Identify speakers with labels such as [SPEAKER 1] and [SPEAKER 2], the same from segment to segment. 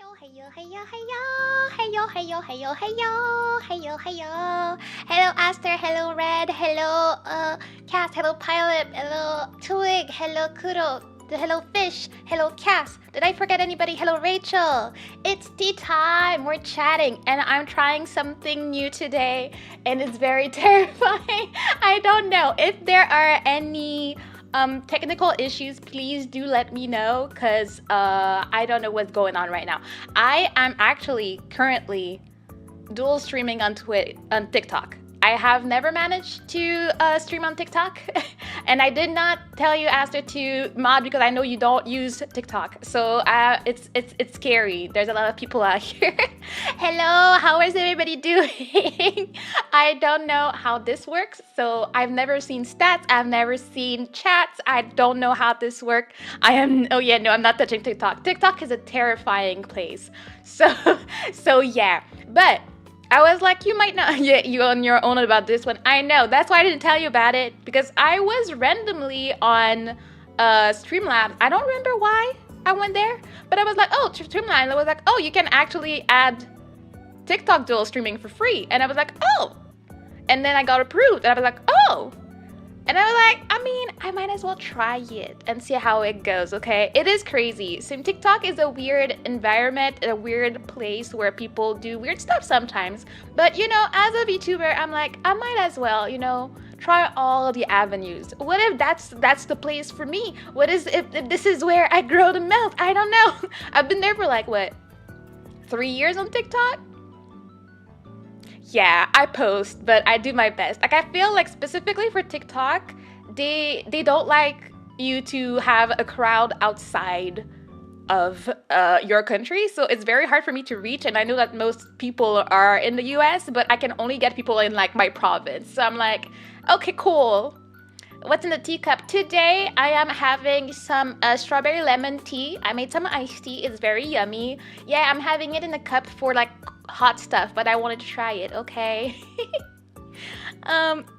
[SPEAKER 1] Heyo, heyo, heyo, heyo, heyo, heyo, heyo, heyo, heyo. Hello, Aster. Hello, Red. Hello, Cass. Hello, Pilot. Hello, Twig. Hello, Kuro. Hello, Fish. Hello, Cass. Did I forget anybody? Hello, Rachel. It's tea time. We're chatting, and I'm trying something new today, and it's very terrifying. I don't know if there are any technical issues. Please do let me know, because I don't know what's going on right now. I am actually currently dual streaming on TikTok. I have never managed to stream on TikTok, and I did not tell you, Aster, to mod because I know you don't use TikTok. So it's scary. There's a lot of people out here. Hello, how is everybody doing? I don't know how this works, so I've never seen stats. I've never seen chats. I don't know how this works. Oh yeah, no, I'm not touching TikTok. TikTok is a terrifying place. So yeah, but I was like, you might not, yeah, you on your own about this one. I know, that's why I didn't tell you about it, because I was randomly on Streamlabs. I don't remember why I went there, but I was like, oh, Streamlabs. I was like, oh, you can actually add TikTok dual streaming for free. And I was like, oh. And then I got approved, and I was like, oh. And I was like, I mean, I might as well try it and see how it goes, okay? It is crazy. So TikTok is a weird environment, a weird place where people do weird stuff sometimes. But, you know, as a VTuber, I'm like, I might as well, you know, try all the avenues. What if that's the place for me? What is if this is where I grow the milk? I don't know. I've been there for like, what, 3 years on TikTok? Yeah, I post, but I do my best. Like, I feel like specifically for TikTok, they don't like you to have a crowd outside of your country, so it's very hard for me to reach. And I know that most people are in the US, but I can only get people in like my province. So I'm like, okay, cool. What's in the teacup? Today, I am having some strawberry lemon tea. I made some iced tea. It's very yummy. Yeah, I'm having it in a cup for like hot stuff, but I wanted to try it, okay?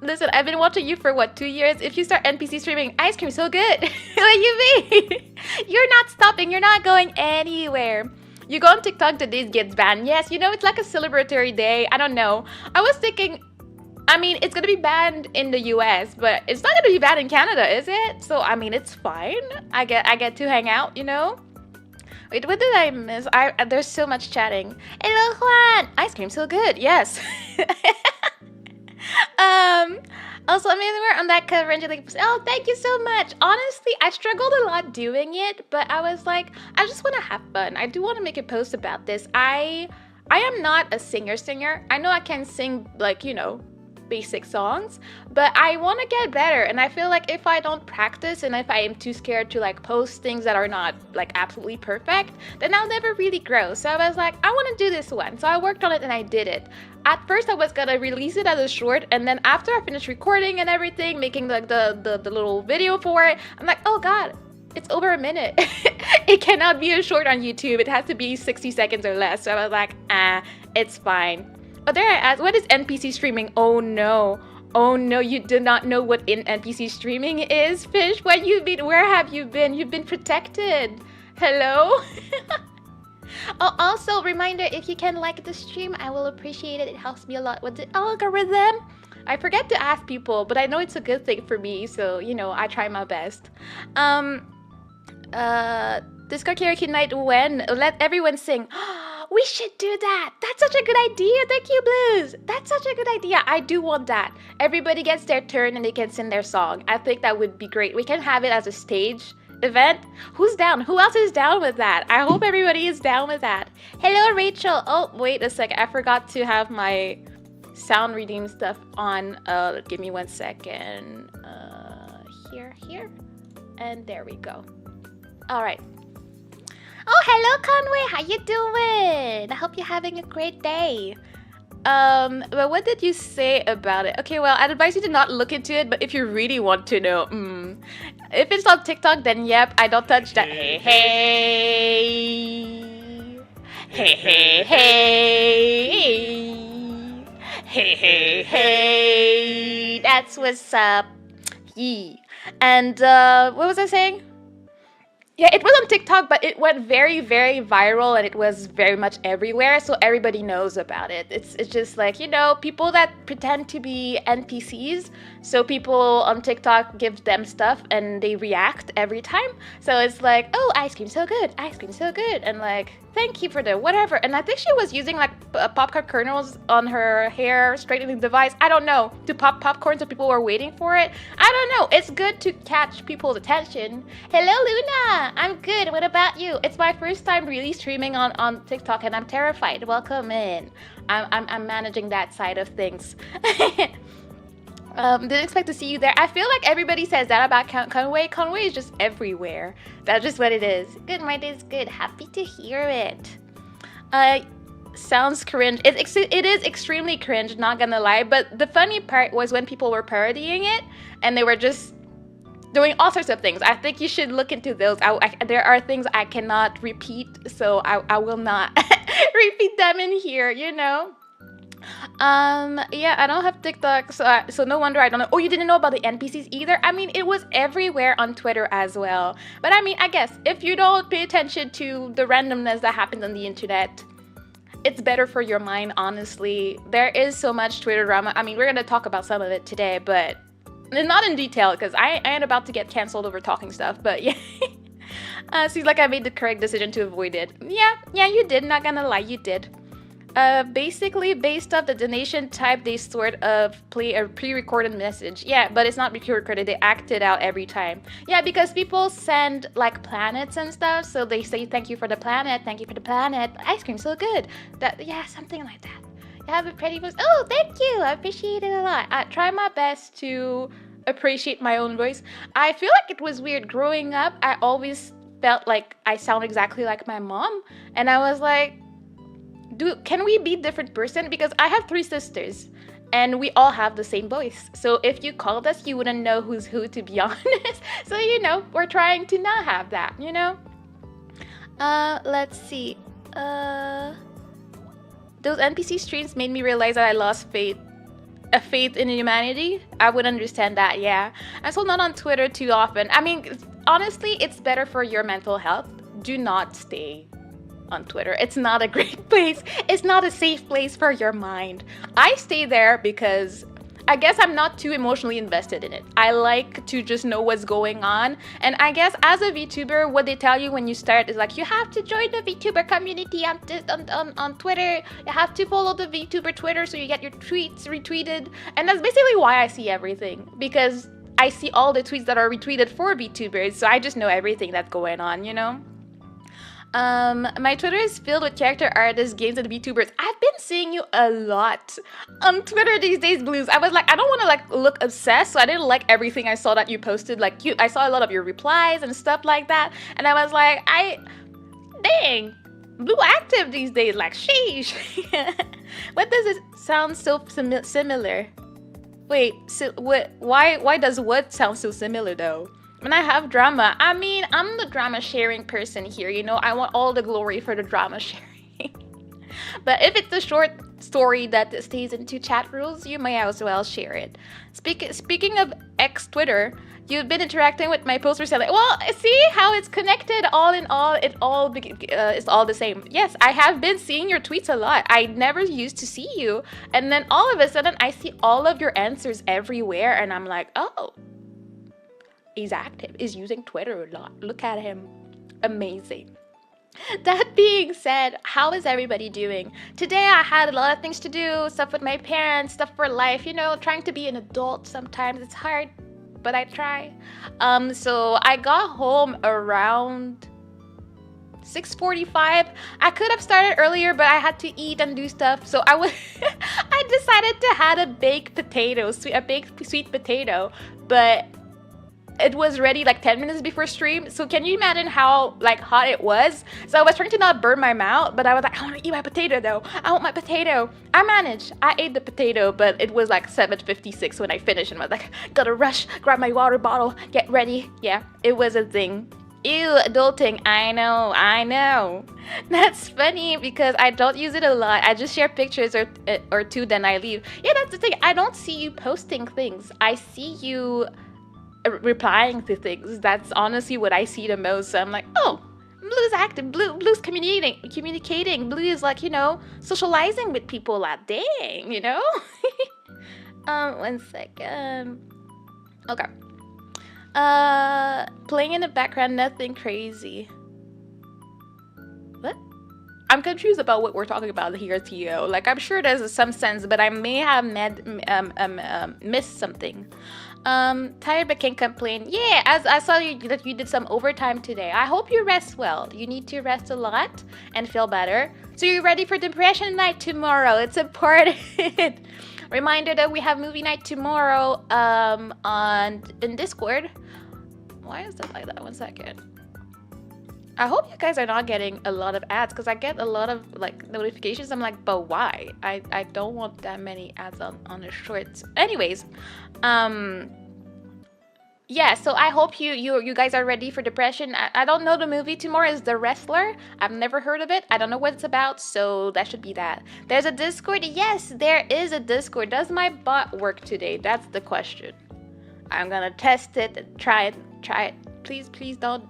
[SPEAKER 1] Listen, I've been watching you for what, 2 years? If you start NPC streaming, ice cream so good. What you mean? You're not stopping. You're not going anywhere. You go on TikTok, today's gets banned. Yes, you know, it's like a celebratory day. I don't know. I was thinking, I mean, it's gonna be banned in the US, but it's not gonna be banned in Canada, is it? So, I mean, it's fine. I get to hang out, you know? Wait, what did I miss? There's so much chatting. Hello, Juan! Ice cream so good, yes. Also, amazing work on that cover. Oh, thank you so much. Honestly, I struggled a lot doing it, but I was like, I just want to have fun. I do want to make a post about this. I am not a singer. I know I can sing, like, you know, basic songs, but I want to get better. And I feel like if I don't practice, and if I am too scared to like post things that are not like absolutely perfect, then I'll never really grow. So I was like, I want to do this one. So I worked on it and I did it. At first I was gonna release it as a short, and then after I finished recording and everything, making like the little video for it, I'm like, oh god, it's over a minute. It cannot be a short on YouTube. It has to be 60 seconds or less. So I was like, it's fine. Oh, there I asked, what is NPC streaming? Oh no, you do not know what NPC streaming is, Fish. Where have you been? You've been protected. Hello? Oh, also, reminder, if you can like the stream, I will appreciate it. It helps me a lot with the algorithm. I forget to ask people, but I know it's a good thing for me, so, you know, I try my best. Discord karaoke night when? Let everyone sing. We should do that. That's such a good idea. Thank you, Blues. That's such a good idea. I do want that. Everybody gets their turn and they can sing their song. I think that would be great. We can have it as a stage event. Who's down? Who else is down with that? I hope everybody is down with that. Hello, Rachel. Oh, wait a second. I forgot to have my sound reading stuff on. Give me 1 second. Here. And there we go. All right. Oh, hello, Conway. How you doing? I hope you're having a great day. But what did you say about it? Okay, well, I'd advise you to not look into it, but if you really want to know, if it's on TikTok, then yep, I don't touch that. Hey. Hey. That's what's up. Yee. And, what was I saying? Yeah, it was on TikTok, but it went very, very viral and it was very much everywhere, so everybody knows about it. It's just like, people that pretend to be NPCs, so people on TikTok give them stuff and they react every time. So it's like, oh, ice cream so good, and like, thank you for the whatever. And I think she was using like popcorn kernels on her hair straightening device. I don't know, to pop popcorn so people were waiting for it. I don't know. It's good to catch people's attention. Hello, Luna. I'm good. What about you? It's my first time really streaming on TikTok, and I'm terrified. Welcome in. I'm managing that side of things. Didn't expect to see you there. I feel like everybody says that about Conway. Conway is just everywhere. That's just what it is. Good, my day's good. Happy to hear it. Sounds cringe. It is extremely cringe, not gonna lie. But the funny part was when people were parodying it, and they were just doing all sorts of things. I think you should look into those. There are things I cannot repeat, so I will not repeat them in here, Yeah, I don't have TikTok, so no wonder I don't know. Oh, you didn't know about the NPCs either? I mean, it was everywhere on Twitter as well. But I mean, I guess if you don't pay attention to the randomness that happens on the internet, it's better for your mind, honestly. There is so much Twitter drama. I mean, we're gonna talk about some of it today, but not in detail, because I am about to get canceled over talking stuff, but yeah. Seems like I made the correct decision to avoid it. Yeah, you did, not gonna lie, you did. Basically, based off the donation type, they sort of play a pre-recorded message. Yeah, but it's not pre-recorded, they act it out every time. Yeah, because people send, like, planets and stuff, so they say, thank you for the planet, ice cream so good. Yeah, something like that. You have a pretty voice. Oh, thank you, I appreciate it a lot. I try my best to appreciate my own voice. I feel like it was weird. Growing up, I always felt like I sound exactly like my mom, and I was like, can we be different person? Because I have 3 sisters and we all have the same voice. So if you called us, you wouldn't know who's who, to be honest. So, we're trying to not have that, Let's see. Those NPC streams made me realize that I lost faith in humanity. I would understand that, yeah. I'm still not on Twitter too often. I mean, honestly, it's better for your mental health. Do not stay on Twitter. It's not a great place. It's not a safe place for your mind. I stay there because I guess I'm not too emotionally invested in it. I like to just know what's going on. And I guess as a VTuber, what they tell you when you start is like, you have to join the VTuber community on Twitter. You have to follow the VTuber Twitter so you get your tweets retweeted. And that's basically why I see everything, because I see all the tweets that are retweeted for VTubers. So I just know everything that's going on, My Twitter is filled with character artists, games, and VTubers. I've been seeing you a lot on Twitter these days, Blues. I was like, I don't want to look obsessed, so I didn't like everything I saw that you posted. I saw a lot of your replies and stuff like that, and I was like, dang, Blue active these days, sheesh. What does it sound so similar? Wait, why does what sound so similar though? When I have drama, I mean, I'm the drama sharing person here, I want all the glory for the drama sharing. But if it's a short story that stays in 2 chat rules, you may as well share it. Speaking of Twitter, you've been interacting with my posts recently. Well, see how it's connected all in all, it's all the same. Yes, I have been seeing your tweets a lot. I never used to see you. And then all of a sudden, I see all of your answers everywhere, and I'm like, oh. He's active, is using Twitter a lot. Look at him. Amazing. That being said, how is everybody doing? Today I had a lot of things to do, stuff with my parents, stuff for life, trying to be an adult sometimes. It's hard, but I try. So I got home around 6:45. I could have started earlier, but I had to eat and do stuff. So I decided to have a baked sweet potato, but it was ready 10 minutes before stream. So can you imagine how hot it was? So I was trying to not burn my mouth, but I was like, I want to eat my potato though. I want my potato. I managed. I ate the potato, but it was 7:56 when I finished, and I was like, gotta rush, grab my water bottle, get ready. Yeah, it was a thing. Ew, adulting. I know. That's funny because I don't use it a lot. I just share pictures or 2, then I leave. Yeah, that's the thing. I don't see you posting things. I see you replying to things. That's honestly what I see the most. So I'm like, oh, Blue's active. Blue's communicating. Blue is like, socializing with people. Like, dang, One second. Okay. Playing in the background, nothing crazy. What? I'm confused about what we're talking about here, Tio. Like, I'm sure there's some sense, but I may have missed something. Tired but can't complain. Yeah, as I saw that you did some overtime today. I hope you rest well. You need to rest a lot and feel better. So you're ready for depression night tomorrow. It's important. Reminder that we have movie night tomorrow in Discord. Why is that like that? 1 second. I hope you guys are not getting a lot of ads, because I get a lot of like notifications. I'm like, but why? I don't want that many ads on the shorts. Anyways, yeah, so I hope you guys are ready for depression. I don't know the movie tomorrow is The Wrestler. I've never heard of it. I don't know what it's about, so that should be that. There's a Discord. Yes, there is a Discord. Does my bot work today? That's the question. I'm gonna test it and try it. Please don't.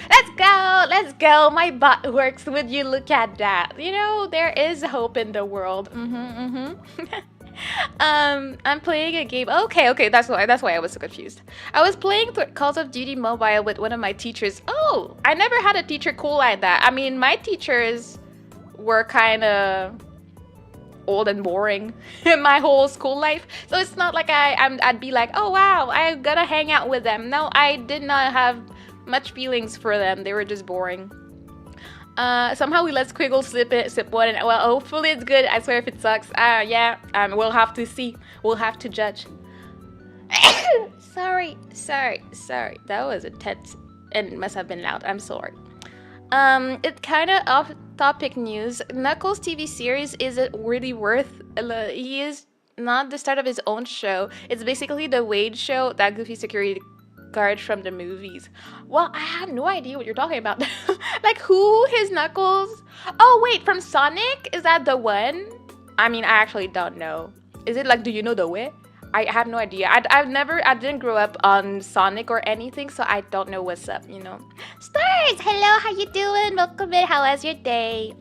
[SPEAKER 1] Let's go. My bot works. Would you look at that? There is hope in the world. I'm playing a game. Okay, that's why I was so confused. I was playing Call of Duty Mobile with one of my teachers. Oh, I never had a teacher cool like that. I mean, my teachers were kind of old and boring in my whole school life, so it's not like I'd be like, oh wow, I'm gonna hang out with them. No, I did not have much feelings for them. They were just boring. Somehow we let Squiggle sip one, and well, hopefully it's good. I swear if it sucks, yeah, we'll have to see. We'll have to judge. Sorry. That was intense and must have been loud. I'm sorry. It's kind of off-topic news. Knuckles' TV series isn't really worth. He is not the start of his own show. It's basically the Wade show, that goofy security guard from the movies. Well, I have no idea what you're talking about. Like, who? His Knuckles? Oh, wait, from Sonic? Is that the one? I mean, I actually don't know. Is it like, do you know the way? I have no idea. I didn't grow up on Sonic or anything, so I don't know what's up, Stars, hello, how you doing? Welcome in. How was your day?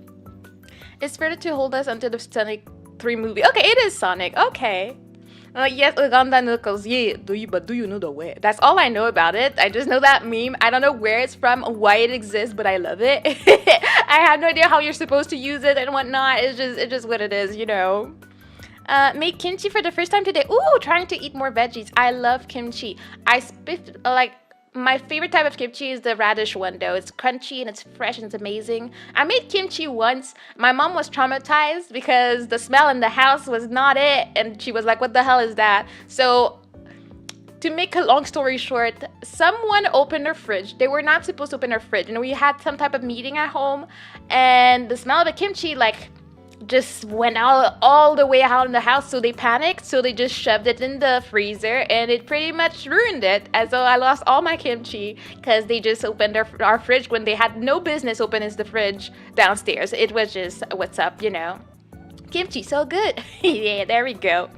[SPEAKER 1] It's further to hold us until the Sonic 3 movie. Okay, it is Sonic. Okay. Yes, Uganda Knuckles. Yeah, do you know the way? That's all I know about it. I just know that meme. I don't know where it's from, why it exists, but I love it. I have no idea how you're supposed to use it and whatnot. It's just what it is, Made kimchi for the first time today. Ooh, trying to eat more veggies. I love kimchi. My favorite type of kimchi is the radish one, though. It's crunchy and it's fresh and it's amazing. I made kimchi once. My mom was traumatized because the smell in the house was not it. And she was like, what the hell is that? So, to make a long story short, someone opened their fridge. They were not supposed to open their fridge. We had some type of meeting at home. And the smell of the kimchi, just went all the way out in the house, so they panicked, so they just shoved it in the freezer, and it pretty much ruined it. And so I lost all my kimchi because they just opened our fridge when they had no business opening the fridge downstairs. It was just, what's up, Kimchi, so good. Yeah, there we go.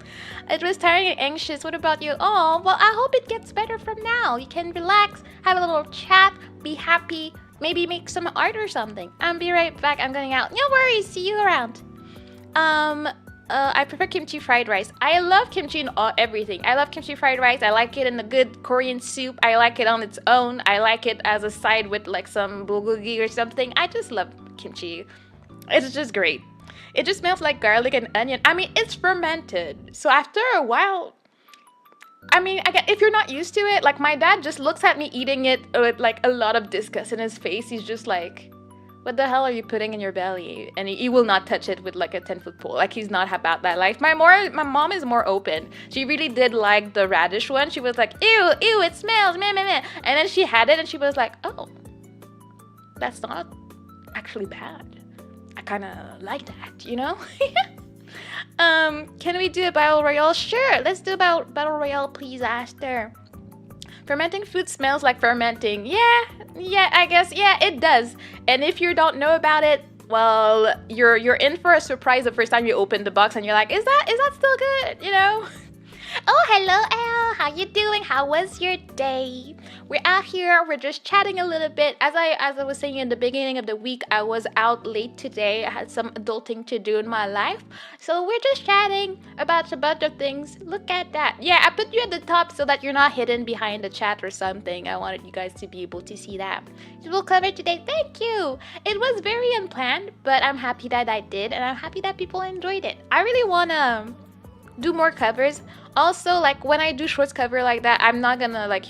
[SPEAKER 1] It was tiring and anxious. What about you? Oh, well, I hope it gets better from now. You can relax, have a little chat, be happy, maybe make some art or something. I'll be right back. I'm going out. No worries. See you around. I prefer kimchi fried rice. I love kimchi in everything. I love kimchi fried rice. I like it in a good Korean soup. I like it on its own. I like it as a side with some bulgogi or something. I just love kimchi. It's just great. It just smells like garlic and onion. I mean, it's fermented. So after a while, if you're not used to it, my dad just looks at me eating it with a lot of disgust in his face. He's just like, what the hell are you putting in your belly? And he will not touch it with a 10-foot pole. He's not about that life. My mom is more open. She really did like the radish one. She was like, ew, it smells, meh, meh, meh. And then she had it and she was like, oh, that's not actually bad. I kind of like that, Can we do a battle royale? Sure, let's do a battle royale, please, Aster. Fermenting food smells like fermenting. Yeah, I guess, yeah, it does. And if you don't know about it, well, you're in for a surprise the first time you open the box and you're like, is that still good, Oh, hello, Elle. How you doing? How was your day? We're out here. We're just chatting a little bit. As I was saying in the beginning of the week, I was out late today. I had some adulting to do in my life, so we're just chatting about a bunch of things. Look at that. Yeah, I put you at the top so that you're not hidden behind the chat or something. I wanted you guys to be able to see that. We'll cover today. Thank you. It was very unplanned, but I'm happy that I did, and I'm happy that people enjoyed it. I really wanna do more covers. Also, like when I do shorts cover like that, I'm not gonna like,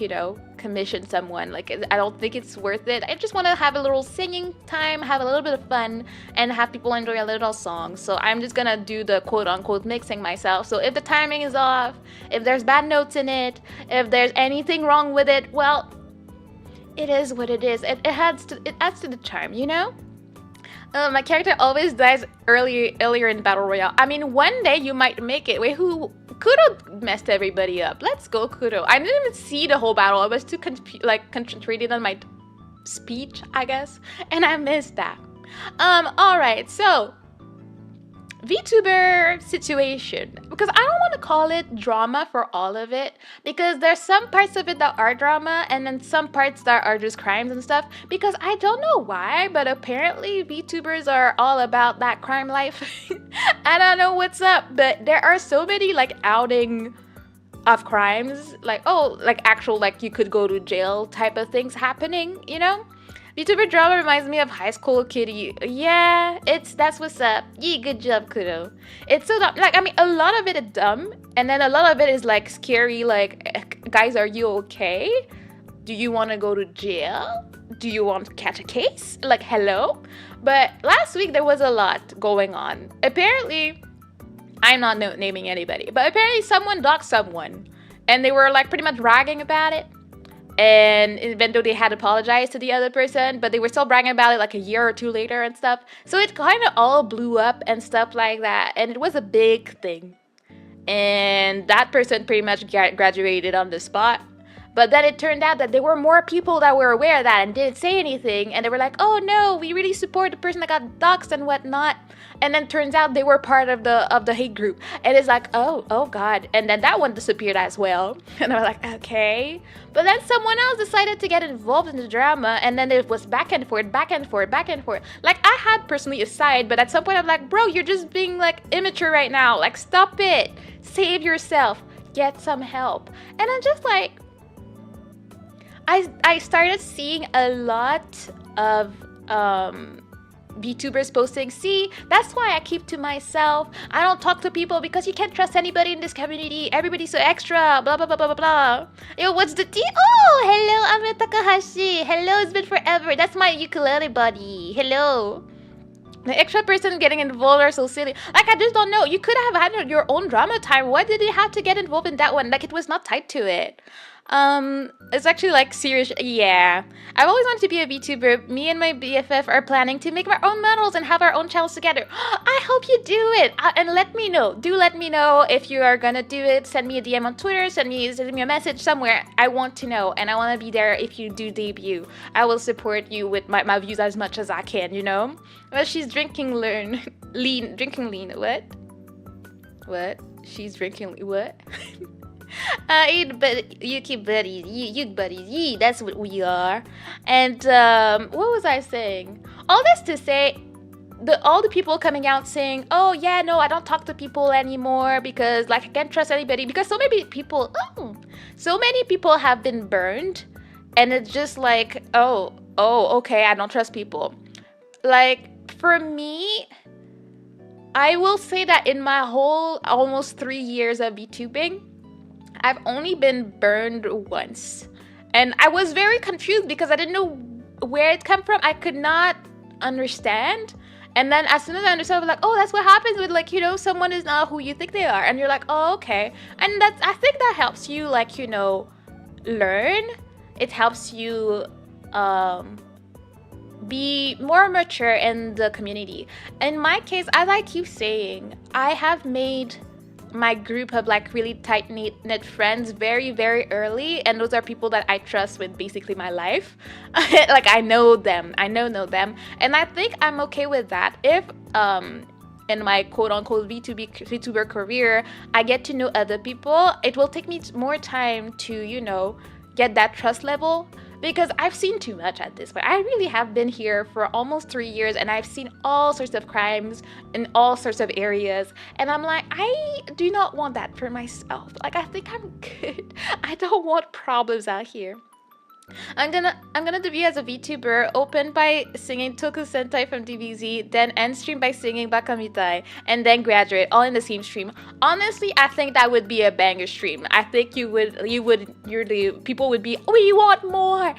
[SPEAKER 1] commission someone. Like I don't think it's worth it. I just want to have a little singing time, have a little bit of fun, and have people enjoy a little song. So I'm just gonna do the quote unquote mixing myself. So if the timing is off, if there's bad notes in it, if there's anything wrong with it, well, it is what it is. It adds to the charm, my character always dies earlier in Battle Royale. I mean, one day you might make it. Wait, Kudo messed everybody up. Let's go, Kudo. I didn't even see the whole battle. I was too concentrated on my speech, I guess, and I missed that. All right, so VTuber situation, because I don't want to call it drama for all of it, because there's some parts of it that are drama and then some parts that are just crimes and stuff, because I don't know why, but apparently VTubers are all about that crime life. I don't know what's up, but there are so many outing of crimes, actual you could go to jail type of things happening, VTuber drama reminds me of High School Kitty. Yeah, that's what's up. Yeah, good job, Kudo. It's so dumb. A lot of it is dumb, and then a lot of it is scary. Guys, are you okay? Do you want to go to jail? Do you want to catch a case? Hello? But last week there was a lot going on. Apparently, I'm not naming anybody, but apparently someone doxed someone, and they were pretty much bragging about it. And even though they had apologized to the other person, but they were still bragging about it a year or two later and stuff. So it kind of all blew up and stuff like that. And it was a big thing. And that person pretty much graduated on the spot. But then it turned out that there were more people that were aware of that and didn't say anything. And they were like, oh no, we really support the person that got doxxed and whatnot. And then turns out they were part of the hate group. And it's oh God. And then that one disappeared as well. And I was like, okay. But then someone else decided to get involved in the drama. And then it was back and forth, back and forth, back and forth. I had personally a side, but at some point I'm like, bro, you're just being immature right now. Stop it. Save yourself. Get some help. And I'm just I started seeing a lot of VTubers posting, see, that's why I keep to myself. I don't talk to people because you can't trust anybody in this community. Everybody's so extra, blah, blah, blah, blah, blah, blah. Yo, what's the tea? Oh, hello, Ame Takahashi. Hello, it's been forever. That's my ukulele buddy. Hello. The extra person getting involved are so silly. I just don't know. You could have had your own drama time. Why did you have to get involved in that one? It was not tied to it. It's actually serious. Yeah, I've always wanted to be a VTuber. Me and my BFF are planning to make our own models and have our own channels together. I hope you do it, and let me know. Do let me know if you are gonna do it. Send me a DM on Twitter. Send me a message somewhere. I want to know, and I want to be there if you do debut. I will support you with my views as much as I can. Well, she's drinking lean. What? She's drinking what? You keep buddies, you buddies, that's what we are. And what was I saying? All this to say, all the people coming out saying, oh yeah, no, I don't talk to people anymore because I can't trust anybody, because so many people have been burned, and it's just oh, okay, I don't trust people. For me, I will say that in my whole almost 3 years of VTubing, I've only been burned once. And I was very confused because I didn't know where it came from. I could not understand. And then as soon as I understood, I was oh, that's what happens with someone is not who you think they are. And you're oh, okay. And I think that helps you learn. It helps you be more mature in the community. In my case, as I keep saying, I have made my group of really tight knit friends very, very early, and those are people that I trust with basically my life. I know them, and I think I'm okay with that. If in my quote-unquote VTuber career, I get to know other people. It will take me more time to, you know, get that trust level, because I've seen too much at this point. I really have been here for almost 3 years, and I've seen all sorts of crimes in all sorts of areas, and I'm like, I do not want that for myself. Like, I think I'm good. I don't want problems out here. I'm gonna debut as a VTuber, open by singing Toku Sentai from DBZ, then end stream by singing Bakamitai, and then graduate all in the same stream. Honestly, I think that would be a banger stream. I think people would be, we want more,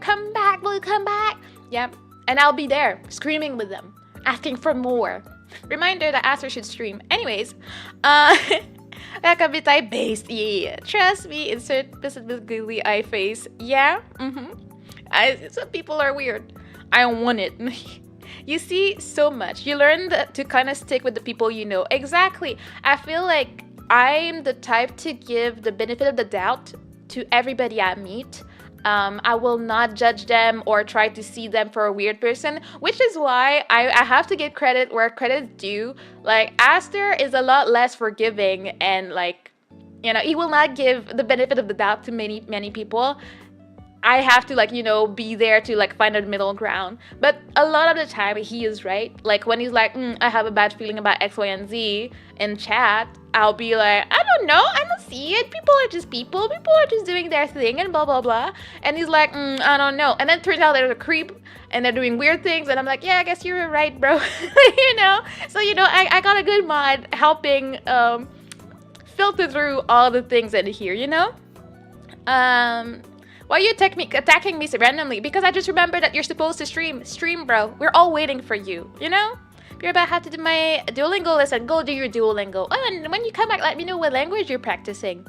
[SPEAKER 1] come back, will you come back? Yep, and I'll be there, screaming with them, asking for more. Reminder that Aster should stream. Anyways, Bakamitai based, yeah. Trust me, insert this with googly eye face. Yeah, some people are weird. I don't want it. You see so much. You learn to kind of stick with the people you know. Exactly. I feel like I'm the type to give the benefit of the doubt to everybody I meet. I will not judge them or try to see them for a weird person, which is why I have to give credit where credit is due. Like, Aster is a lot less forgiving, and like, you know, he will not give the benefit of the doubt to many people. I have to, like, you know, be there to like find a middle ground. But a lot of the time he is right. Like, when he's like, I have a bad feeling about X, Y, and Z in chat, I'll be like, I don't know, I don't see it. People are just people. People are just doing their thing and blah, blah, blah. And he's like, I don't know. And then it turns out they're a creep and they're doing weird things. And I'm like, yeah, I guess you're right, bro. You know? So, you know, I got a good mod helping filter through all the things in here, you know? Why are you attacking me so randomly? Because I just remembered that you're supposed to stream. Stream, bro. We're all waiting for you, you know? If you're about to have to do my Duolingo lesson, go do your Duolingo. Oh, and when you come back, let me know what language you're practicing.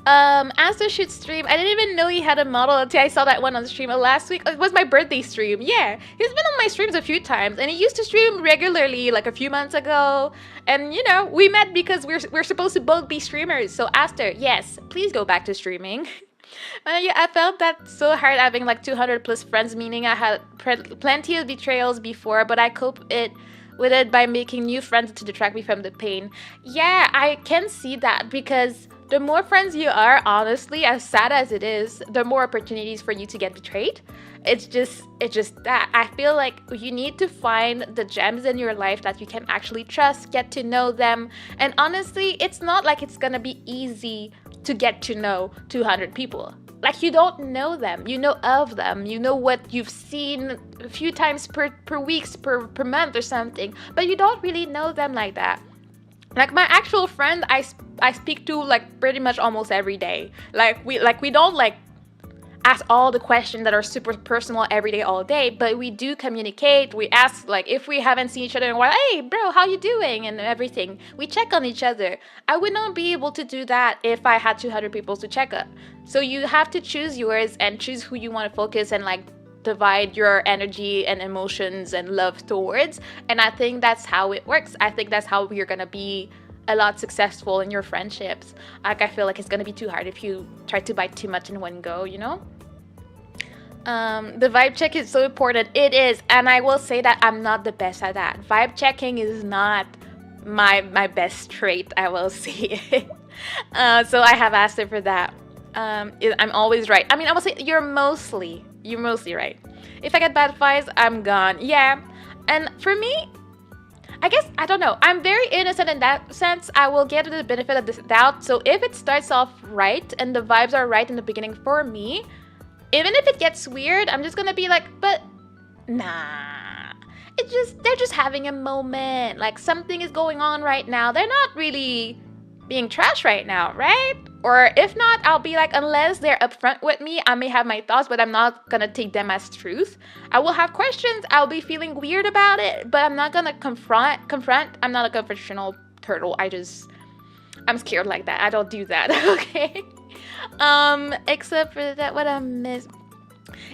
[SPEAKER 1] Aster should stream. I didn't even know he had a model until I saw that one on the stream last week. It was my birthday stream. Yeah, he's been on my streams a few times, and he used to stream regularly like a few months ago. And you know, we met because we're supposed to both be streamers. So Aster, yes, please go back to streaming. Yeah, I felt that so hard having like 200 plus friends, meaning I had plenty of betrayals before, but I cope with it by making new friends to detract me from the pain. Yeah, I can see that, because the more friends you are, honestly, as sad as it is, the more opportunities for you to get betrayed. It's just that I feel like you need to find the gems in your life that you can actually trust, get to know them. And honestly, it's not like it's gonna be easy to get to know 200 people. Like, you don't know them, you know of them, you know what you've seen a few times per weeks, per month or something, but you don't really know them like that. Like, my actual friend, I speak to like pretty much almost every day. Like, we don't like ask all the questions that are super personal every day, all day, but we do communicate. We ask, like, if we haven't seen each other in a while, hey bro, how you doing, and everything. We check on each other. I would not be able to do that if I had 200 people to check up. So you have to choose yours and choose who you want to focus and like divide your energy and emotions and love towards. And I think that's how it works. I think that's how you're gonna be a lot successful in your friendships. Like, I feel like it's gonna be too hard if you try to bite too much in one go, you know? The vibe check is so important. It is, and I will say that I'm not the best at that. Vibe checking is not my best trait, I will say. So I have asked her for that. I'm always right. I mean, I will say you're mostly right. If I get bad vibes, I'm gone. Yeah, and for me, I guess, I don't know, I'm very innocent in that sense. I will get the benefit of the doubt. So if it starts off right and the vibes are right in the beginning for me, even if it gets weird, I'm just gonna be like, but nah, they're just having a moment. Like, something is going on right now. They're not really being trash right now, right? Or if not, I'll be like, unless they're upfront with me, I may have my thoughts, but I'm not gonna take them as truth. I will have questions. I'll be feeling weird about it, but I'm not gonna confront. I'm not a confrontational turtle. I'm scared like that. I don't do that. Okay. Except for that, what I miss.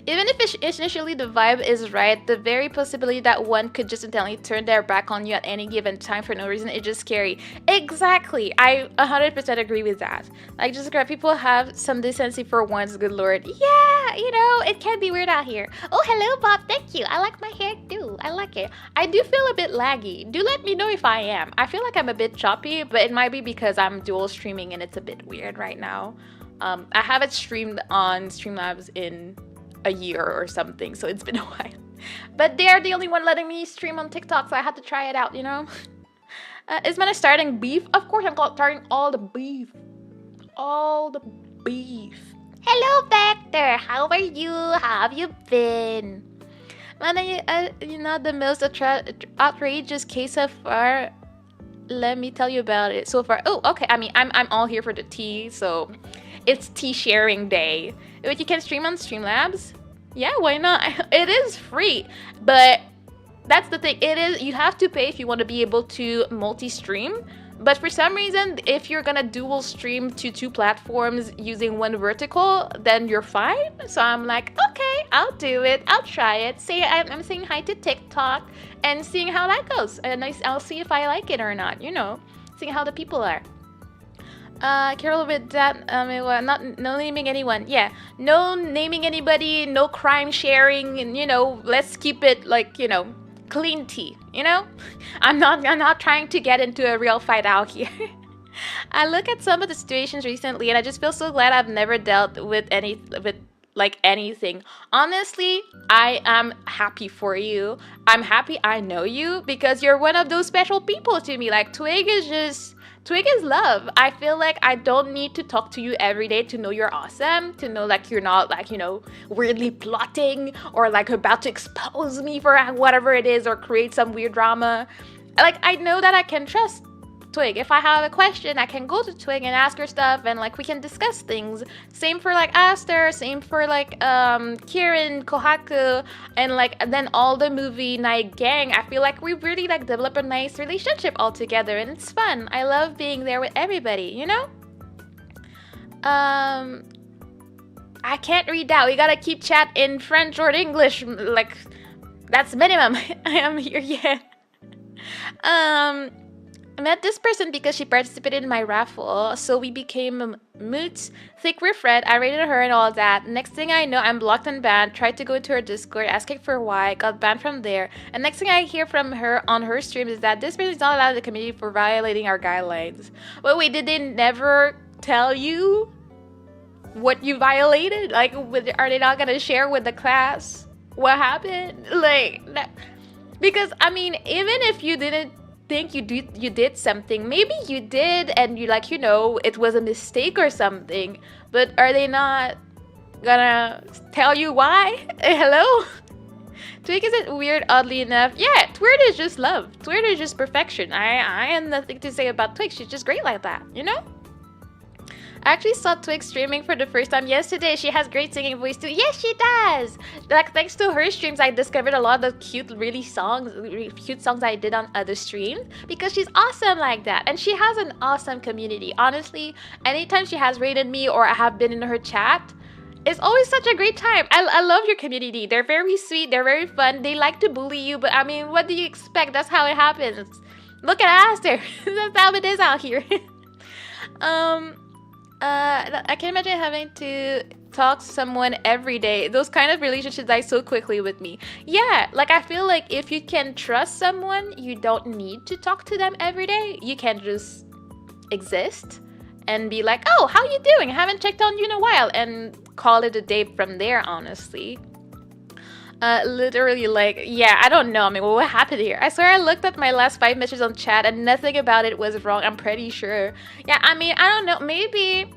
[SPEAKER 1] Even if initially the vibe is right, the very possibility that one could just intently turn their back on you at any given time for no reason is just scary. Exactly. I 100% agree with that. Like, just grab, people have some decency for once, good lord. Yeah, you know, it can be weird out here. Oh, hello, Bob. Thank you. I like my hair too. I like it. I do feel a bit laggy. Do let me know if I am. I feel like I'm a bit choppy, but it might be because I'm dual streaming and it's a bit weird right now. I haven't streamed on Streamlabs in a year or something, so it's been a while. But they're the only one letting me stream on TikTok, so I had to try it out, you know? Is Mena starting beef? Of course I'm starting all the beef. All the beef. Hello, Vector. How are you? How have you been? Mena, you know the most outrageous case so far? Let me tell you about it so far. Oh, okay. I mean, I'm all here for the tea, so it's tea sharing day. But you can stream on Streamlabs. Yeah, why not? It is free, but that's the thing. It is, you have to pay if you want to be able to multi-stream. But for some reason, if you're gonna dual stream to 2 platforms using one vertical, then you're fine. So I'm like, okay, I'll do it. I'll try it. I'm saying hi to TikTok and seeing how that goes. And I'll see if I like it or not, you know, seeing how the people are. Carol with that, no naming anyone. Yeah, no naming anybody, no crime sharing, and you know, let's keep it like, you know, clean tea, you know? I'm not trying to get into a real fight out here. I look at some of the situations recently and I just feel so glad I've never dealt with anything. Honestly, I am happy for you. I'm happy I know you because you're one of those special people to me. Like Twig is love. I feel like I don't need to talk to you every day to know you're awesome, to know like you're not like, you know, weirdly plotting or like about to expose me for whatever it is or create some weird drama. Like I know that I can trust Twig. If I have a question, I can go to Twig and ask her stuff and like we can discuss things. Same for like Aster, same for like Kieran, Kohaku, and like then all the movie night gang. I feel like we really like develop a nice relationship all together and it's fun. I love being there with everybody, you know? I can't read that. We gotta keep chat in French or English. Like that's minimum. I am here, yeah. I met this person because she participated in my raffle, so we became moots. Think we're friends. I rated her and all that. Next thing I know, I'm blocked and banned. Tried to go into her Discord, asking for why. Got banned from there. And next thing I hear from her on her stream is that this person is not allowed in the community for violating our guidelines. Wait, did they never tell you what you violated? Like, are they not gonna share with the class what happened? Like, because I mean, even if you didn't think you did something, maybe you did and you like, you know, it was a mistake or something, but are they not gonna tell you why? Hello? Twig isn't weird, oddly enough. Yeah, Twig is just love. Twig is just perfection. I have nothing to say about Twig. She's just great like that, you know? I actually saw Twig streaming for the first time yesterday. She has great singing voice too. Yes, she does! Like, thanks to her streams, I discovered a lot of cute songs I did on other streams because she's awesome like that. And she has an awesome community. Honestly, anytime she has rated me or I have been in her chat, it's always such a great time. I love your community. They're very sweet. They're very fun. They like to bully you, but I mean, what do you expect? That's how it happens. Look at Aster. That's how it is out here. I can imagine having to talk to someone every day. Those kind of relationships die so quickly with me. Yeah, like I feel like if you can trust someone, you don't need to talk to them every day. You can just exist and be like, oh, how you doing? I haven't checked on you in a while, and call it a day from there, honestly. Literally, like, yeah, I don't know. I mean, what happened here? I swear I looked at my last 5 messages on chat and nothing about it was wrong. I'm pretty sure. Yeah, I mean, I don't know. Maybe,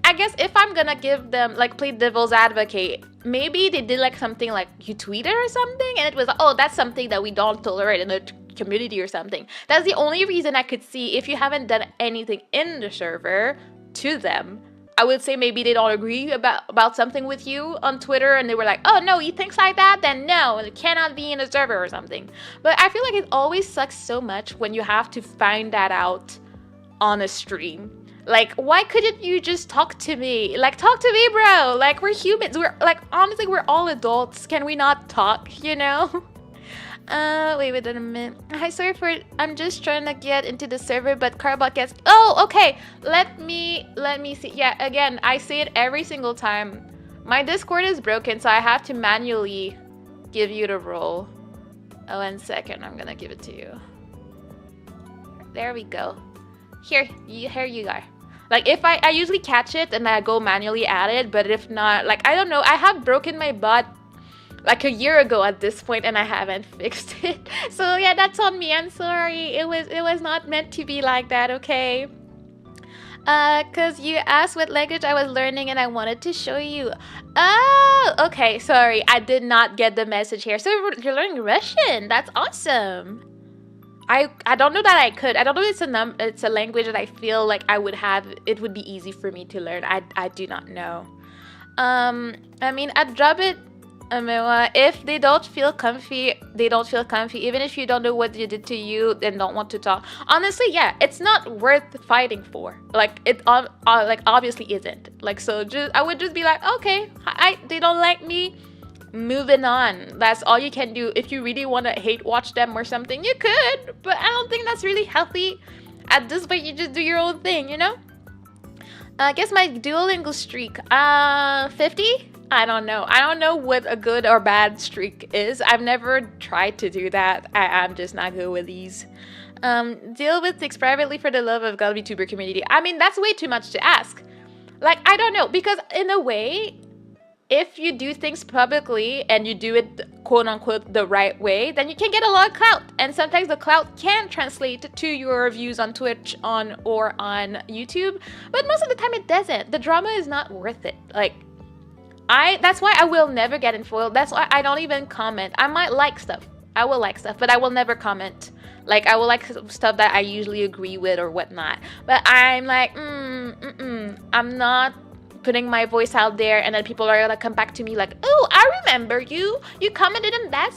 [SPEAKER 1] I guess if I'm gonna give them, like, play devil's advocate, maybe they did, like, something like you tweeted or something, and it was like, oh, that's something that we don't tolerate in the community or something. That's the only reason I could see if you haven't done anything in the server to them. I would say maybe they don't agree about something with you on Twitter and they were like, oh no, he thinks like that, then no, it cannot be in a server or something. But I feel like it always sucks so much when you have to find that out on a stream. Like, why couldn't you just talk to me? Like, talk to me, bro. Like, we're humans. We're, like, honestly, we're all adults. Can we not talk, you know? Wait a minute. Hi, sorry for it. I'm just trying to get into the server, but Carbot gets... Oh, okay. Let me see. Yeah, again, I say it every single time. My Discord is broken, so I have to manually give you the role. Oh, 1 second. I'm gonna give it to you. There we go. Here you are. Like, if I usually catch it and I go manually at it, but if not, like, I don't know. I have broken my butt like a year ago at this point, and I haven't fixed it. So yeah, that's on me. I'm sorry. It was not meant to be like that, okay? Cause you asked what language I was learning and I wanted to show you. Oh, okay, sorry. I did not get the message here. So you're learning Russian. That's awesome. I don't know that I could. I don't know if it's a language that I feel like I would have. It would be easy for me to learn. I do not know. I mean, I'd drop it. If they don't feel comfy, they don't feel comfy. Even if you don't know what they did to you, then don't want to talk. Honestly, yeah, it's not worth fighting for. Like, it like obviously isn't. Like, so I would just be like, okay, they don't like me. Moving on. That's all you can do. If you really want to hate watch them or something, you could, but I don't think that's really healthy. At this point, you just do your own thing, you know? I guess my Duolingo streak, 50? I don't know. I don't know what a good or bad streak is. I've never tried to do that. I'm just not good with these. Deal with things privately for the love of God VTuber community. I mean, that's way too much to ask. Like, I don't know, because in a way, if you do things publicly and you do it quote unquote the right way, then you can get a lot of clout. And sometimes the clout can translate to your views on Twitch or on YouTube, but most of the time it doesn't. The drama is not worth it. Like, that's why I will never get in foiled. That's why I don't even comment. I might like stuff. I will like stuff, but I will never comment. Like, I will like stuff that I usually agree with or whatnot. But I'm like, I'm not putting my voice out there, and then people are gonna come back to me like, oh, I remember you commented on that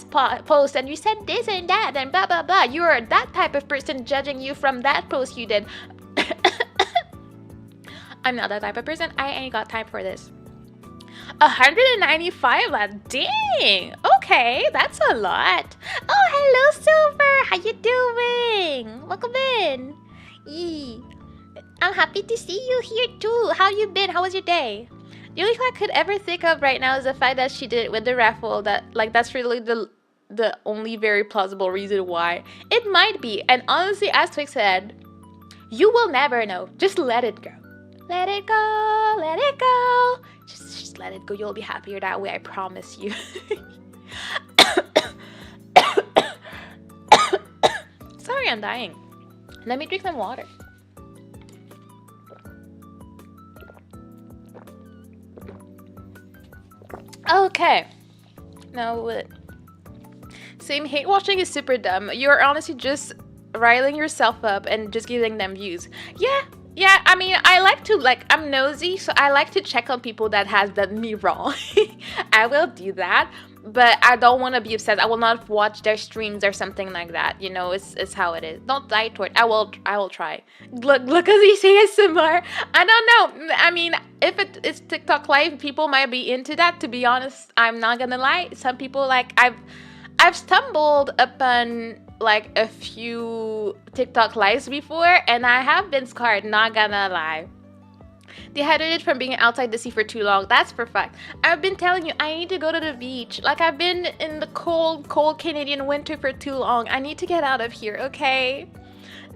[SPEAKER 1] post and you said this and that and blah blah blah. You're that type of person, judging you from that post you did. I'm not that type of person. I ain't got time for this. 195 left. Dang. Okay, that's a lot. Oh, hello Silver, how you doing? Welcome in. Yee. I'm happy to see you here too. How you been? How was your day? The only thing I could ever think of right now is the fact that she did it with the raffle. That's really the only very plausible reason why. It might be. And honestly, as Twix said, you will never know. Just let it go. Let it go. Let it go. Just let it go. You'll be happier that way. I promise you. Sorry, I'm dying. Let me drink some water. Okay. Now what? Same, hate watching is super dumb. You're honestly just riling yourself up and just giving them views. Yeah, I mean, I like to, I'm nosy, so I like to check on people that has done me wrong. I will do that, but I don't want to be obsessed. I will not watch their streams or something like that. You know, it's how it is. Don't die to it. I will try. Look as he says ASMR. I don't know. I mean, if it's TikTok live, people might be into that. To be honest, I'm not gonna lie. Some people, I've stumbled upon a few TikTok lives before, and I have been scarred, not gonna lie. Dehydrated from being outside the sea for too long. That's perfect. I've been telling you, I need to go to the beach. I've been in the cold Canadian winter for too long. I need to get out of here, okay?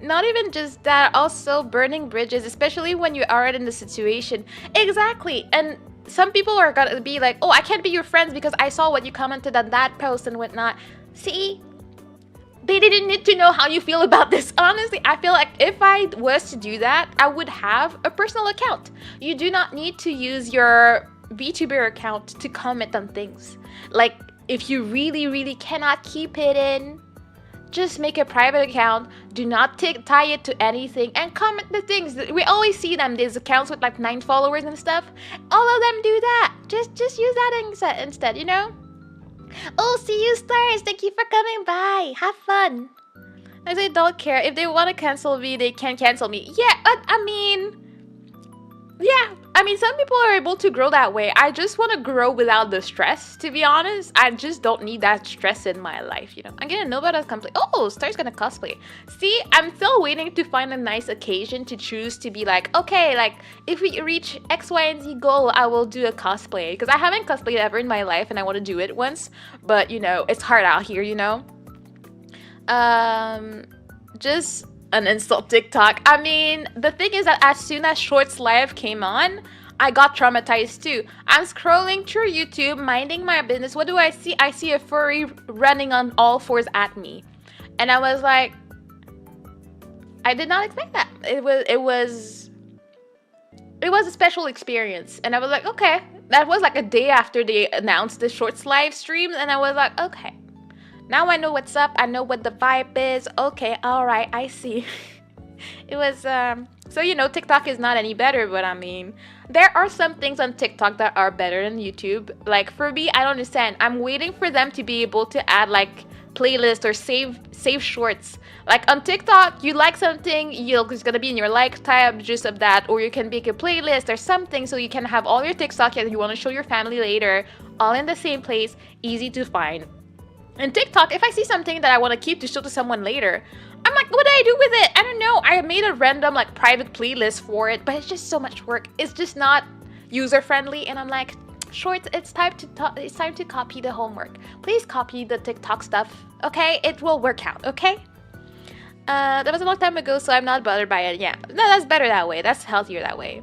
[SPEAKER 1] Not even just that, also burning bridges, especially when you are in the situation. Exactly. And some people are gonna be like, oh, I can't be your friends because I saw what you commented on that post and whatnot. See? They didn't need to know how you feel about this. Honestly, I feel like if I was to do that, I would have a personal account. You do not need to use your VTuber account to comment on things. If you really cannot keep it in, just make a private account. Do not tie it to anything and comment the things. We always see them. There's accounts with 9 followers and stuff. All of them do that. Just use that instead, you know? Oh, see you, Stars. Thank you for coming by. Have fun. I say don't care. If they want to cancel me, they can cancel me. Yeah, I mean, some people are able to grow that way. I just want to grow without the stress, to be honest. I just don't need that stress in my life, you know. I'm gonna know about us cosplay. Oh, Star's gonna cosplay. See, I'm still waiting to find a nice occasion to choose to be okay, if we reach X, Y, and Z goal, I will do a cosplay. Because I haven't cosplayed ever in my life and I want to do it once. But, you know, it's hard out here, you know. Just uninstall TikTok. I mean, the thing is that as soon as Shorts Live came on, I got traumatized too. I'm scrolling through YouTube, minding my business. What do I see? I see a furry running on all fours at me. And I was like, I did not expect that. It was a special experience. And I was like, okay. That was like a day after they announced the Shorts live stream. And I was like, okay. Now I know what's up. I know what the vibe is. Okay, all right, I see. It was, so TikTok is not any better, but I mean, there are some things on TikTok that are better than YouTube. Like, for me, I don't understand. I'm waiting for them to be able to add, like, playlist or save shorts. Like, on TikTok, you like something, it's gonna be in your like tab, just of that, or you can make a playlist or something so you can have all your TikTok that you want to show your family later, all in the same place, easy to find. And TikTok, if I see something that I want to keep to show to someone later, I'm like, what do I do with it? I don't know. I made a random like private playlist for it, but it's just so much work. It's just not user friendly. And I'm like, Shorts, it's time to copy the homework. Please copy the TikTok stuff, okay? It will work out, okay? That was a long time ago, so I'm not bothered by it. Yeah, no, that's better that way. That's healthier that way.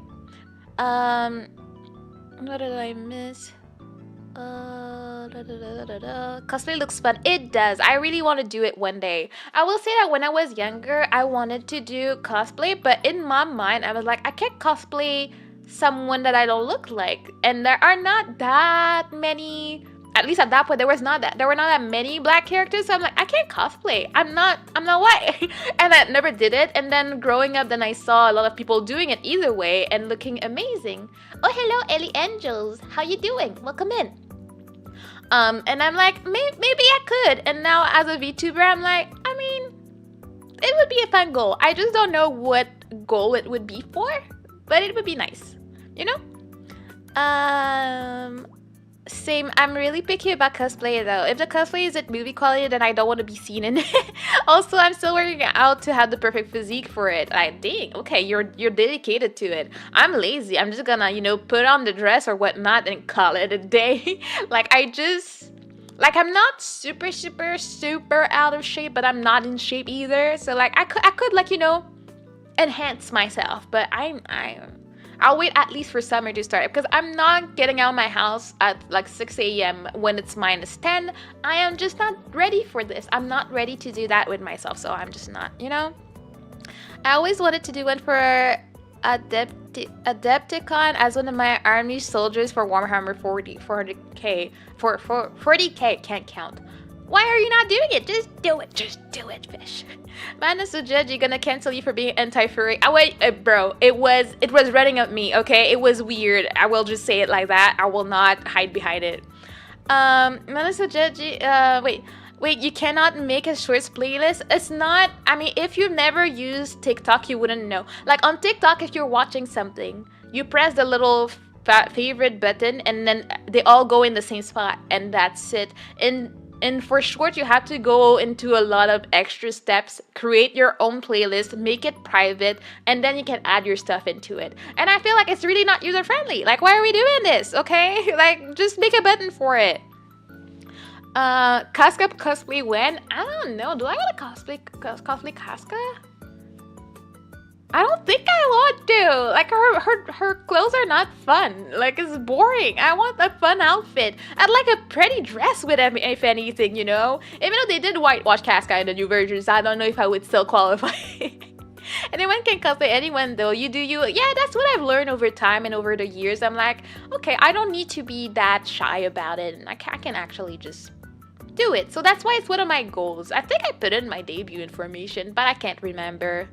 [SPEAKER 1] What did I miss? Cosplay looks fun. It does. I really want to do it one day. I will say that when I was younger, I wanted to do cosplay, but in my mind, I was like, I can't cosplay someone that I don't look like. And there are not that many, at least at that point, there were not that many black characters. So I'm like, I can't cosplay. I'm not white. And I never did it. And then growing up, then I saw a lot of people doing it either way and looking amazing. Oh, hello, Ellie Angels. How you doing? Welcome in. And I'm like, maybe I could. And now as a VTuber, I'm like, I mean, it would be a fun goal. I just don't know what goal it would be for, but it would be nice, Same. I'm really picky about cosplay though. If the cosplay is at movie quality, then I don't want to be seen in it. Also, I'm still working out to have the perfect physique for it. Like, dang, okay, you're dedicated to it. I'm lazy. I'm just gonna, put on the dress or whatnot and call it a day. I'm not super out of shape, but I'm not in shape either. So like, I could enhance myself, but I'll wait at least for summer to start because I'm not getting out of my house at like 6 a.m. when it's -10. I am just not ready for this. I'm not ready to do that with myself, so I'm just not, I always wanted to do one for Adepticon as one of my army soldiers for Warhammer 400k. 40k, can't count. Why are you not doing it? Just do it, fish. Man is so judgy, gonna cancel you for being anti-furry. Oh wait, bro, it was running at me, okay? It was weird. I will just say it like that. I will not hide behind it. Man is so judgy. Wait, you cannot make a shorts playlist? It's not, I mean, if you've never used TikTok, you wouldn't know. Like on TikTok, if you're watching something, you press the little favorite button and then they all go in the same spot and that's it. And for short, you have to go into a lot of extra steps, create your own playlist, make it private, and then you can add your stuff into it. And I feel like it's really not user-friendly. Like, why are we doing this, okay? Like, just make a button for it. Casca cosplay when? I don't know. Do I want to cosplay Casca? I don't think I want to. Like, her clothes are not fun. Like, it's boring. I want a fun outfit. I'd like a pretty dress with them, if anything, Even though they did whitewash Casca in the new versions, I don't know if I would still qualify. Anyone can cosplay anyone, though. You do you. Yeah, that's what I've learned over time and over the years. I'm like, okay, I don't need to be that shy about it. And I can actually just do it. So that's why it's one of my goals. I think I put in my debut information, but I can't remember.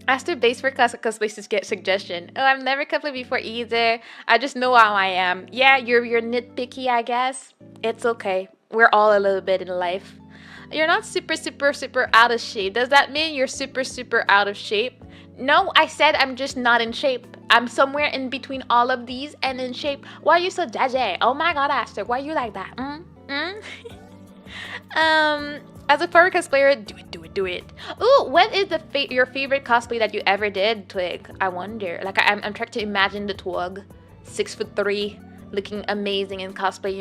[SPEAKER 1] Aster base for cosplay suggestion. Oh, I've never cosplayed before either. I just know how I am. Yeah, you're nitpicky, I guess. It's okay. We're all a little bit in life. You're not super out of shape. Does that mean you're super out of shape? No, I said I'm just not in shape. I'm somewhere in between all of these and in shape. Why are you so judgy? Oh my god, Aster, why are you like that? As a furry cosplayer, do it. Ooh, what is your favorite cosplay that you ever did, Twig? I wonder. Like, I'm trying to imagine the Twig, 6'3", looking amazing in cosplay,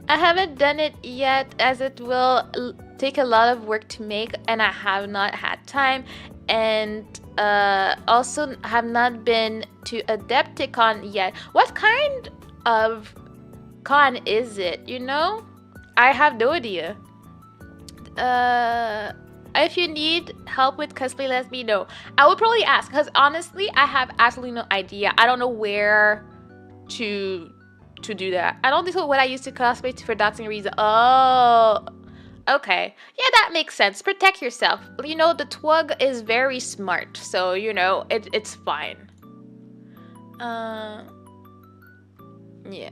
[SPEAKER 1] I haven't done it yet, as it will take a lot of work to make, and I have not had time, and also have not been to Adepticon yet. What kind of con is it? You know, I have no idea. If you need help with cosplay, let me know. I would probably ask, because honestly, I have absolutely no idea. I don't know where to do that. I don't think so. What I used to cosplay for doxing reason. Oh, okay. Yeah, that makes sense. Protect yourself. You know, the twug is very smart, so you know it's fine. Yeah.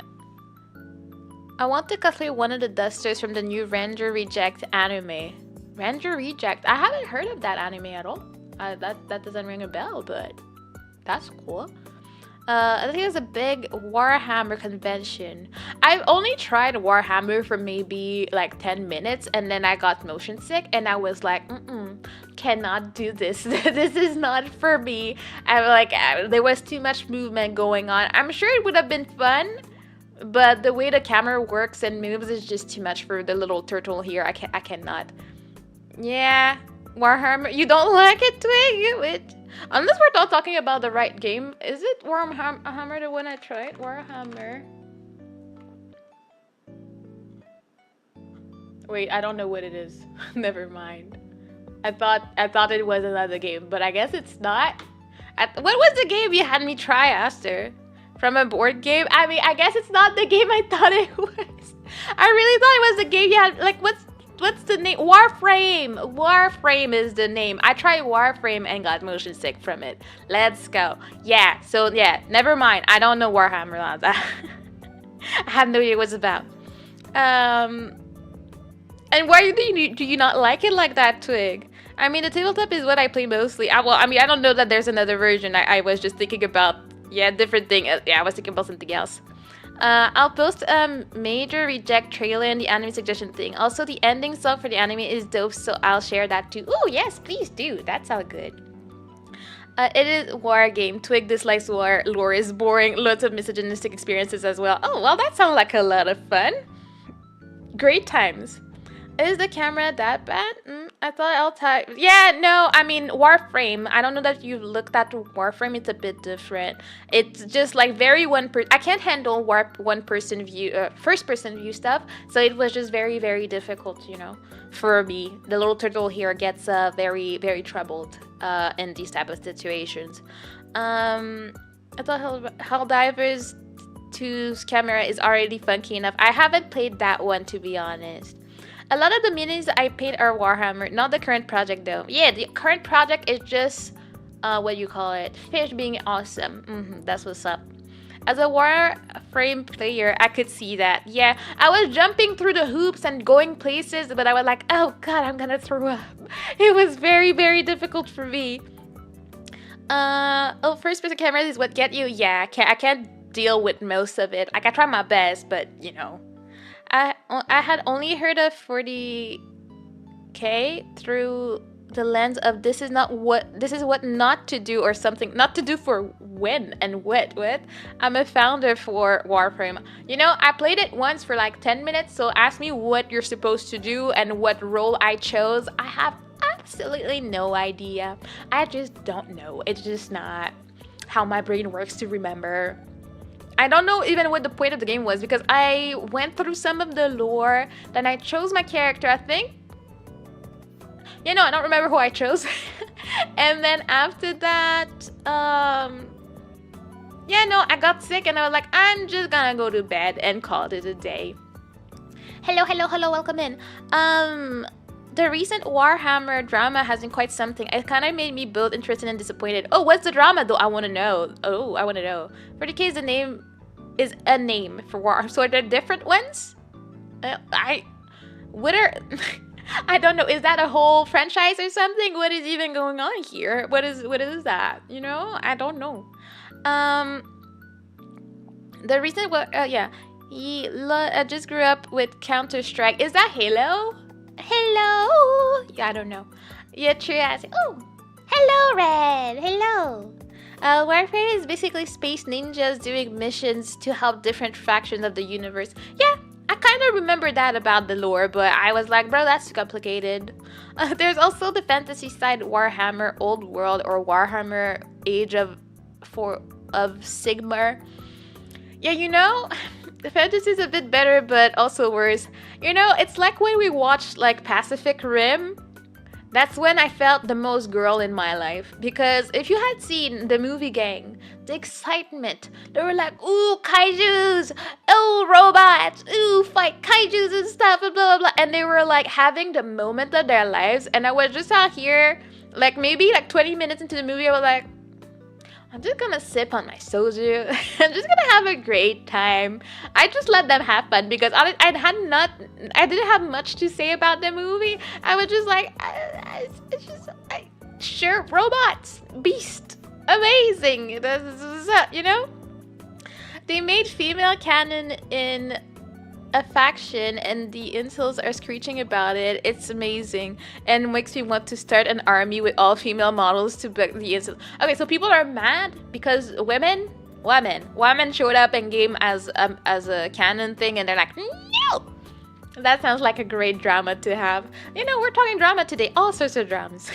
[SPEAKER 1] I want to cosplay one of the dusters from the new Ranger Reject anime. Ranger Reject? I haven't heard of that anime at all. That doesn't ring a bell, but that's cool. I think it was a big Warhammer convention. I've only tried Warhammer for maybe like 10 minutes, and then I got motion sick, and I was like, cannot do this. This is not for me. There was too much movement going on. I'm sure it would have been fun, but the way the camera works and moves is just too much for the little turtle here. I cannot. Yeah, Warhammer. You don't like it, Twig? Unless we're not talking about the right game. Is it Warhammer the one I tried? Warhammer. Wait, I don't know what it is. Never mind. I thought it was another game, but I guess it's not. What was the game you had me try, Aster? From a board game? I mean, I guess it's not the game I thought it was. I really thought it was the game you had. Like, what's the name? Warframe. Warframe is the name. I tried Warframe and got motion sick from it. Let's go. Yeah, so yeah, never mind. I don't know Warhammer, lads. I have no idea what it's about. And why do you not like it like that, Twig? I mean, the tabletop is what I play mostly. I don't know that there's another version. I was just thinking about, different thing. I was thinking about something else. I'll post a major reject trailer in the anime suggestion thing. Also, the ending song for the anime is dope, so I'll share that too. Oh, yes, please do. That sounds good. It is war game. Twig dislikes war. Lore is boring. Lots of misogynistic experiences as well. Oh, well, that sounds like a lot of fun. Great times. Is the camera that bad? I thought I'll type. Yeah, no, I mean, Warframe. I don't know that you've looked at Warframe. It's a bit different. It's just like very I can't handle one-person view, first-person view stuff. So it was just very, very difficult, you know, for me. The little turtle here gets very, very troubled in these type of situations. I thought Helldivers 2's camera is already funky enough. I haven't played that one, to be honest. A lot of the minis I paid are Warhammer, not the current project though. Yeah, the current project is just, what you call it, Fish being awesome. That's what's up. As a Warframe player, I could see that. Yeah, I was jumping through the hoops and going places, but I was like, oh god, I'm gonna throw up. It was very, very difficult for me. First-person cameras is what get you? Yeah, I can't deal with most of it. Like, I try my best, but, you know. I had only heard of 40K through the lens of this is what not to do, or something not to do for when and what. I'm a founder for Warframe. You know, I played it once for like 10 minutes, so ask me what you're supposed to do and what role I chose. I have absolutely no idea. I just don't know. It's just not how my brain works to remember. I don't know even what the point of the game was, because I went through some of the lore, then I chose my character, I think. You know, I don't remember who I chose. And then after that, yeah, no, I got sick and I was like, I'm just gonna go to bed and call it a day. Hello, welcome in. The recent Warhammer drama has been quite something. It kind of made me both interested and disappointed. Oh, what's the drama though? I want to know. Oh, I want to know. 40K is a name for War. So are there different ones? I don't know. Is that a whole franchise or something? What is even going on here? What is that? You know, I don't know. The recent I just grew up with Counter-Strike. Is that Halo? Hello. Yeah, I don't know. Yeah, true. Oh, hello, Red. Hello. Warfare is basically space ninjas doing missions to help different factions of the universe. Yeah, I kind of remember that about the lore, but I was like, bro, that's too complicated. There's also the fantasy side, Warhammer Old World or Warhammer Age of Sigmar. Yeah, the fantasy is a bit better, but also worse. It's like when we watched like Pacific Rim. That's when I felt the most girl in my life. Because if you had seen the movie gang, the excitement, they were like, ooh, kaijus, ooh, robots, ooh, fight kaijus and stuff, and blah, blah, blah. And they were like having the moment of their lives. And I was just out here, like maybe like 20 minutes into the movie, I was like, I'm just gonna sip on my soju. I'm just gonna have a great time. I just let them have fun because I didn't have much to say about the movie. I was just like, sure, robots, beast, amazing. They made female canon in a faction and the incels are screeching about it. It's amazing and makes me want to start an army with all female models to back the incels. Okay, so people are mad because women showed up in game as a canon thing, and they're like, no. That sounds like a great drama to have. We're talking drama today, all sorts of dramas.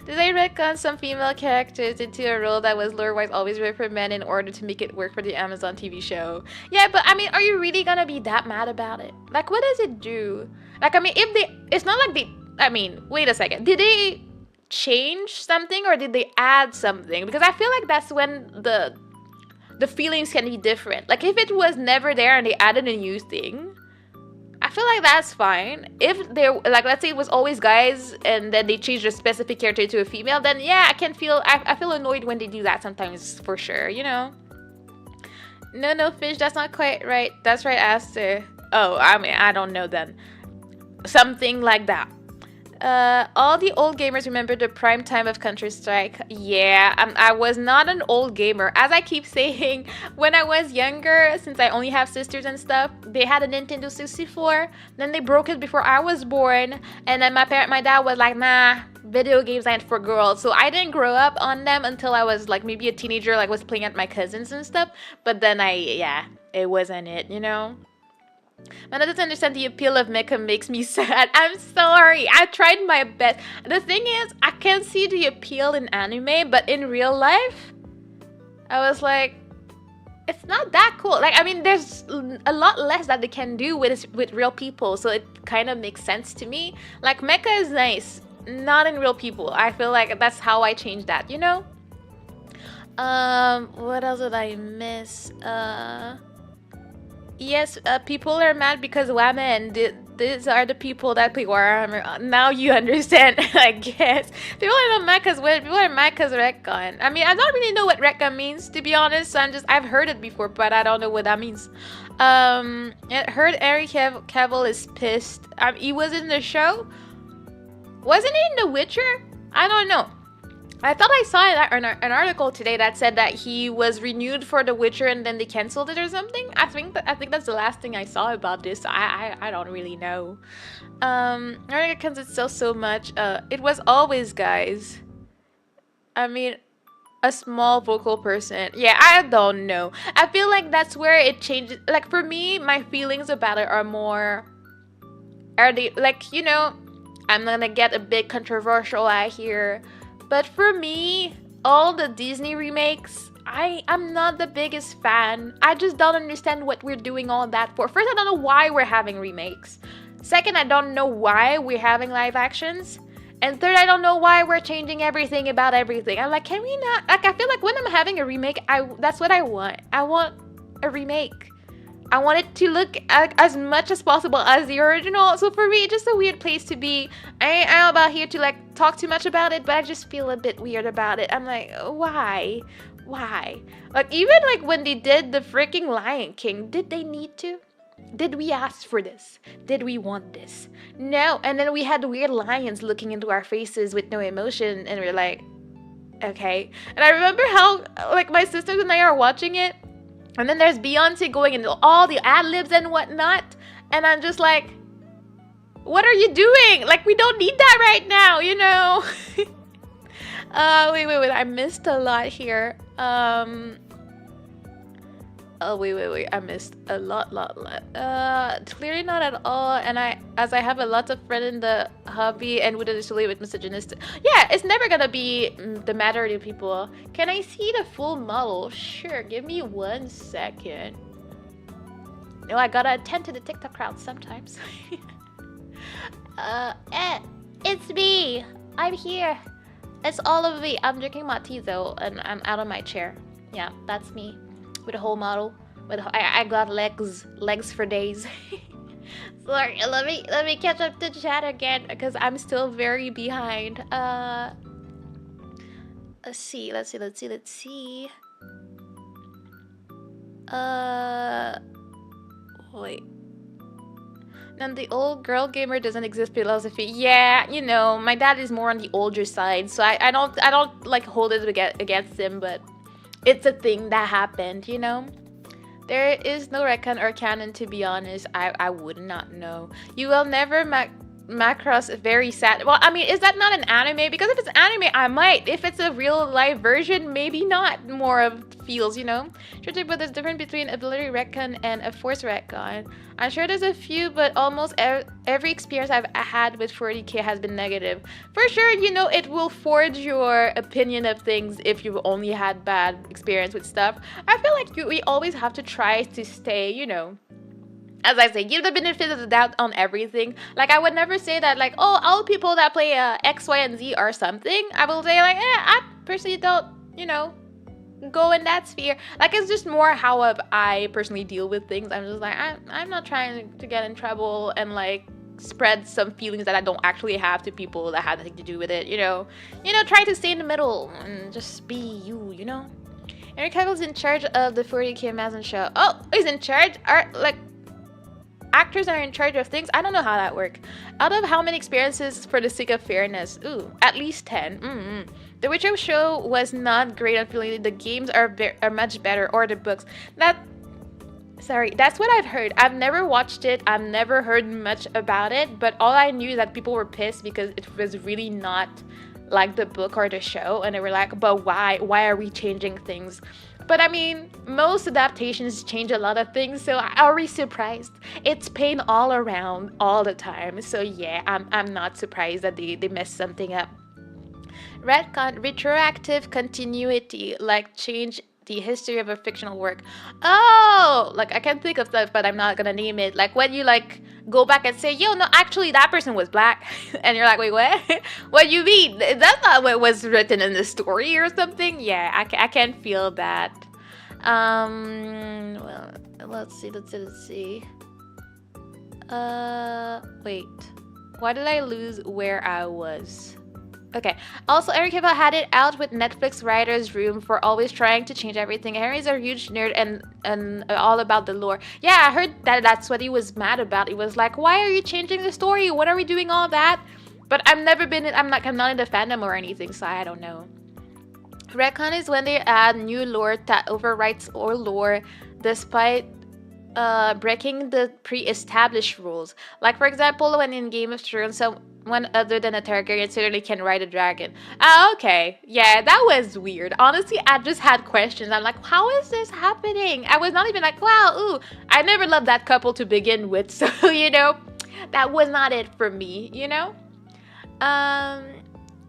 [SPEAKER 1] Did they retcon some female characters into a role that was lore-wise always reserved for men in order to make it work for the Amazon TV show? Yeah, but I mean, are you really gonna be that mad about it? Like, what does it do? Like, I mean, it's not like wait a second. Did they change something or did they add something? Because I feel like that's when the feelings can be different. Like, if it was never there and they added a new thing, I feel like that's fine. If they're like, let's say it was always guys and then they changed a specific character to a female, then yeah, I feel annoyed when they do that sometimes, for sure, No, fish, that's not quite right. That's right, Aster. Oh, I mean, I don't know then. Something like that. All the old gamers remember the prime time of Counter-Strike. Yeah, I was not an old gamer. As I keep saying, when I was younger, since I only have sisters and stuff, they had a Nintendo 64. Then they broke it before I was born. And then my dad was like, nah, video games aren't for girls. So I didn't grow up on them until I was like maybe a teenager, like was playing at my cousins and stuff. But then it wasn't it, Man, I don't understand the appeal of mecha makes me sad. I'm sorry. I tried my best. The thing is, I can see the appeal in anime, but in real life, I was like, it's not that cool. Like, I mean, there's a lot less that they can do with real people, so it kind of makes sense to me. Like, mecha is nice, not in real people. I feel like that's how I changed that, What else did I miss? Yes, people are mad because women, these are the people that play Warhammer. Now you understand, I guess. People are not mad because retcon. I mean, I don't really know what retcon means, to be honest. So I've heard it before, but I don't know what that means. I heard Henry Cavill is pissed. He was in the show. Wasn't he in The Witcher? I don't know. I thought I saw an article today that said that he was renewed for The Witcher and then they canceled it or something. I think that's the last thing I saw about this. I don't really know. Because it's so much. It was always guys. I mean, a small vocal person. Yeah, I don't know. I feel like that's where it changes. Like, for me, my feelings about it are more... Are they, like, I'm gonna get a bit controversial out here. But for me, all the Disney remakes, I'm not the biggest fan. I just don't understand what we're doing all that for. First, I don't know why we're having remakes. Second, I don't know why we're having live actions. And third, I don't know why we're changing everything about everything. I'm like, can we not? Like, I feel like when I'm having a remake, that's what I want. I want a remake. I want it to look as much as possible as the original. So for me, it's just a weird place to be. I ain't about here to like talk too much about it, but I just feel a bit weird about it. I'm like, why? Like, even like when they did the freaking Lion King, did they need to? Did we ask for this? Did we want this? No. And then we had weird lions looking into our faces with no emotion, and we're like, okay. And I remember how like my sisters and I are watching it. And then there's Beyonce going into all the ad-libs and whatnot. And I'm just like, what are you doing? Like, we don't need that right now, Wait. I missed a lot here. Oh wait, I missed a lot. Clearly not at all. And as I have a lot of friends in the hobby and would initially with misogynist. Yeah, it's never gonna be the majority of people. Can I see the full model? Sure, give me 1 second. No, I gotta attend to the TikTok crowd sometimes. It's me. I'm here. It's all of me. I'm drinking my tea though, and I'm out of my chair. Yeah, that's me. With a whole model. I got legs for days. Sorry, let me catch up to chat again because I'm still very behind. Let's see. Wait. And the old girl gamer doesn't exist philosophy. Yeah, you know, my dad is more on the older side, so I don't like hold it against him, but it's a thing that happened, you know? There is no retcon or canon, to be honest. I would not know. You will never Macross very sad. Well, I mean, is that not an anime? Because if it's anime, I might. If it's a real life version, maybe not. More of feels, you know? Sure, but there's difference between ability retcon and a force retcon. I'm sure there's a few, but almost every experience I've had with 40k has been negative. For sure, you know, it will forge your opinion of things if you've only had bad experience with stuff. I feel like we always have to try to stay, you know, as I say, give the benefit of the doubt on everything. Like, I would never say that, like, oh, all people that play X, Y, and Z are something. I will say, like, I personally don't, you know, go in that sphere. Like, it's just more how I personally deal with things. I'm just like, I'm not trying to get in trouble and, like, spread some feelings that I don't actually have to people that have nothing to do with it, you know? Try to stay in the middle and just be you, you know? Eric Cavill's in charge of the 40k Amazon show. Oh, he's in charge? Actors are in charge of things? I don't know how that works. Out of how many experiences for the sake of fairness? Ooh, at least 10. The Witcher show was not great on feeling. The games are much better, or the books. That's what I've heard. I've never watched it. I've never heard much about it. But all I knew is that people were pissed because it was really not like the book or the show. And they were like, but why? Why are we changing things? But I mean, most adaptations change a lot of things, so are we surprised? It's pain all around, all the time. So yeah, I'm not surprised that they messed something up. Retcon, retroactive continuity, like change the history of a fictional work. Oh, like I can think of stuff, but I'm not gonna name it. Like when you like go back and say, yo, no, actually that person was black, and you're like, wait, what? What do you mean? That's not what was written in the story or something. Yeah, I can feel that. Well, let's see. Wait, why did I lose where I was? Okay. Also, Eric Hiva had it out with Netflix writers' room for always trying to change everything. Henry's a huge nerd and all about the lore. Yeah, I heard that's what he was mad about. He was like, "Why are you changing the story? What are we doing all that?" But I'm not in the fandom or anything, so I don't know. Retcon is when they add new lore that overwrites old lore, despite breaking the pre-established rules. Like for example, when in Game of Thrones, someone other than a Targaryen certainly can ride a dragon. Ah, okay. Yeah, that was weird. Honestly, I just had questions. I'm like, how is this happening? I was not even like, wow, ooh. I never loved that couple to begin with, so, you know, that was not it for me, you know?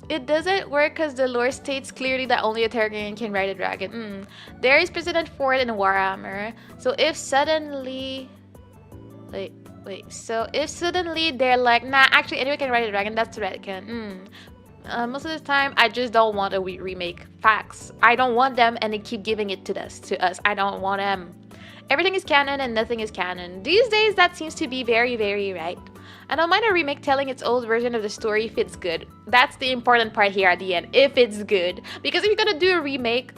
[SPEAKER 1] It doesn't work because the lore states clearly that only a Targaryen can ride a dragon. There is precedent for it in Warhammer. So if suddenly... So if suddenly they're like, nah, actually anyone can ride a dragon, that's retcon. Most of the time, I just don't want a remake. Facts. I don't want them and they keep giving it to us. I don't want them. Everything is canon and nothing is canon. These days, that seems to be very, very right. I don't mind a remake telling its old version of the story if it's good. That's the important part here at the end, if it's good. Because if you're gonna do a remake,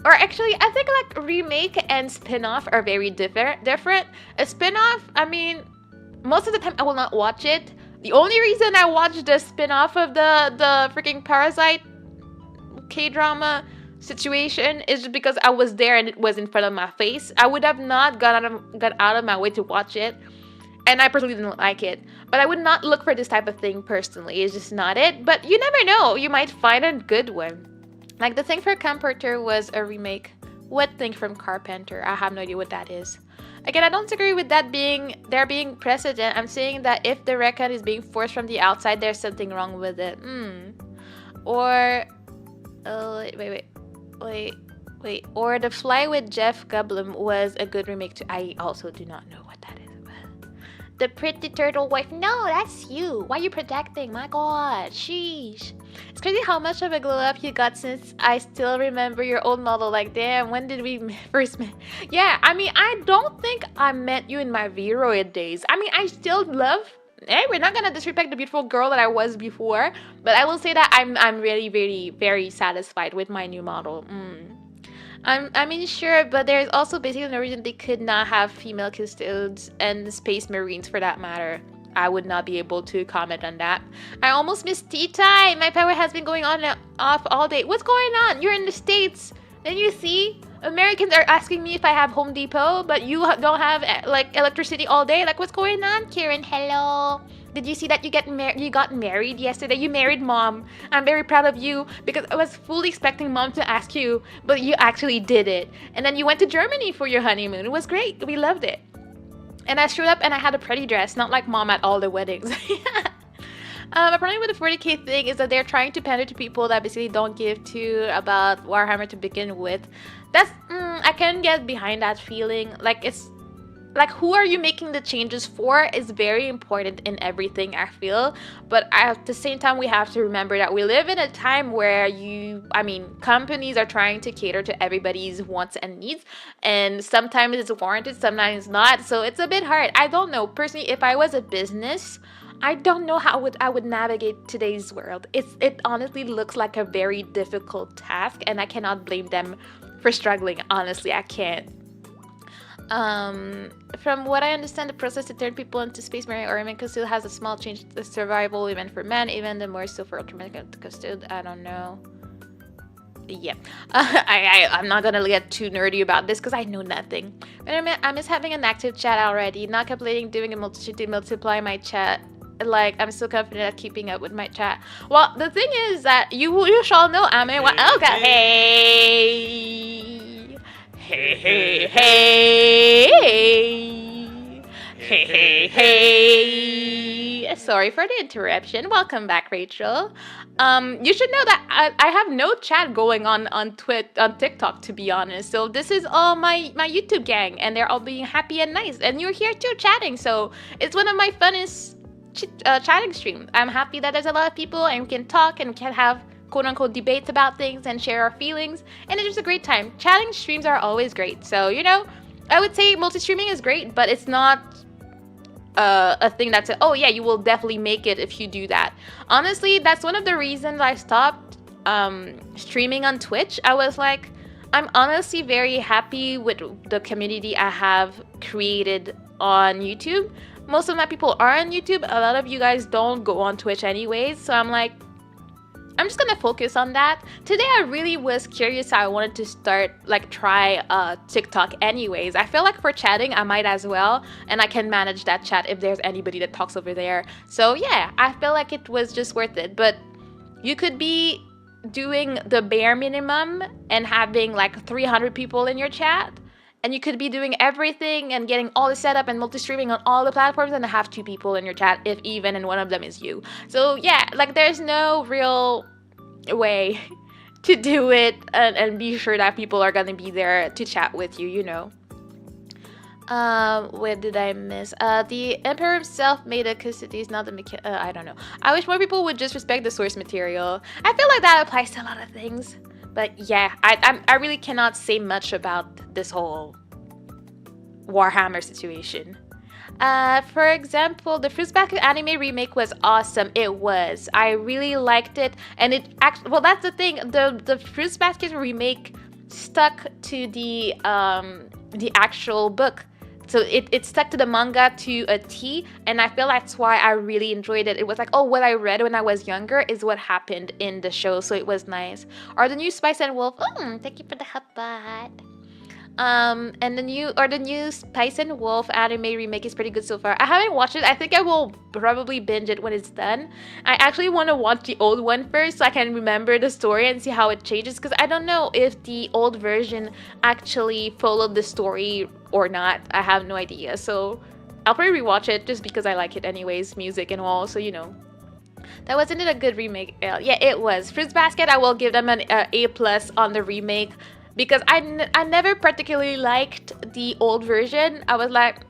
[SPEAKER 1] or actually, I think like remake and spin-off are very different. A spin-off, I mean, most of the time I will not watch it. The only reason I watched the spin-off of the freaking Parasite K-drama situation is just because I was there and it was in front of my face. I would have not got out of my way to watch it. And I personally didn't like it. But I would not look for this type of thing personally. It's just not it. But you never know. You might find a good one. Like the thing for Comforter was a remake. What thing from Carpenter? I have no idea what that is. Again, I don't agree with that there being precedent. I'm saying that if the recon is being forced from the outside, there's something wrong with it. Or, wait. Or The Fly with Jeff Goldblum was a good remake too. I also do not know what that is. The pretty turtle wife. No, that's you. Why are you protecting? My god. Sheesh. It's crazy how much of a glow up you got since I still remember your old model. Like, damn, when did we first meet? Yeah, I mean, I don't think I met you in my Viroid days. I mean, I still love... Hey, we're not gonna disrespect the beautiful girl that I was before, but I will say that I'm really, really, very satisfied with my new model. I mean, sure, but there's also basically no reason they could not have female custodes and space marines for that matter. I would not be able to comment on that. I almost missed tea time. My power has been going on and off all day. What's going on? You're in the States. Then you see, Americans are asking me if I have Home Depot, but you don't have like electricity all day. Like, what's going on, Karen? Hello. Did you see that you got married yesterday? You married Mom. I'm very proud of you because I was fully expecting Mom to ask you, but you actually did it. And then you went to Germany for your honeymoon. It was great. We loved it. And I showed up and I had a pretty dress, not like Mom at all the weddings. My problem with the 40k thing is that they're trying to pander to people that basically don't give two about Warhammer to begin with. That's, I can get behind that feeling. Like, it's, like, who are you making the changes for is very important in everything, I feel. But at the same time, we have to remember that we live in a time where companies are trying to cater to everybody's wants and needs. And sometimes it's warranted, sometimes not. So it's a bit hard. I don't know. Personally, if I was a business, I don't know how I would navigate today's world. It honestly looks like a very difficult task. And I cannot blame them for struggling. Honestly, I can't. From what I understand, the process to turn people into Space Marine or Army Custode has a small change to the survival event for men, even the more so for Ultramatic Custode. I don't know. Yeah. I'm not gonna get too nerdy about this because I know nothing. But I miss having an active chat already. Not complaining, doing a multitude to multiply my chat. Like, I'm so confident at keeping up with my chat. Well, the thing is that you shall know, Ame. Oh, God. Hey. Hey. Sorry for the interruption. Welcome back, Rachel. You should know that I have no chat going on TikTok, to be honest. So this is all my YouTube gang, and they're all being happy and nice. And you're here too, chatting. So it's one of my funnest chatting streams. I'm happy that there's a lot of people, and we can talk and we can have quote-unquote debates about things and share our feelings, and it's just a great time. Chatting streams are always great. So, you know, I would say multi-streaming is great, but it's not a thing that's oh yeah, you will definitely make it if you do that. Honestly, that's one of the reasons I stopped streaming on Twitch. I was like, I'm honestly very happy with the community I have created on YouTube. Most of my people are on YouTube. A lot of you guys don't go on Twitch anyways, so I'm like, I'm just gonna focus on that. Today I really was curious. I wanted to try TikTok anyways. I feel like for chatting I might as well, and I can manage that chat if there's anybody that talks over there. So yeah, I feel like it was just worth it. But you could be doing the bare minimum and having like 300 people in your chat, and you could be doing everything and getting all the setup and multi-streaming on all the platforms and have 2 people in your chat, if even, and one of them is you. So yeah, like there's no real way to do it and be sure that people are gonna be there to chat with you, you know. What did I miss? The Emperor himself made a custody, not the I don't know. I wish more people would just respect the source material. I feel like that applies to a lot of things. But yeah, I really cannot say much about this whole Warhammer situation. For example, the Fruits Basket anime remake was awesome. It was. I really liked it, and it actually, well, that's the thing. The Fruits Basket remake stuck to the actual book. So it stuck to the manga to a T, and I feel that's why I really enjoyed it. It was like, oh, what I read when I was younger is what happened in the show, so it was nice. Or the new Spice and Wolf. Thank you for the hot bot. And the new Spice and Wolf anime remake is pretty good so far. I haven't watched it. I think I will probably binge it when it's done. I actually want to watch the old one first so I can remember the story and see how it changes, because I don't know if the old version actually followed the story or not. I have no idea. So I'll probably rewatch it just because I like it anyways, music and all. So that wasn't it a good remake? Yeah, it was. Fruits Basket, I will give them an A+ on the remake, because I never particularly liked the old version. I was like,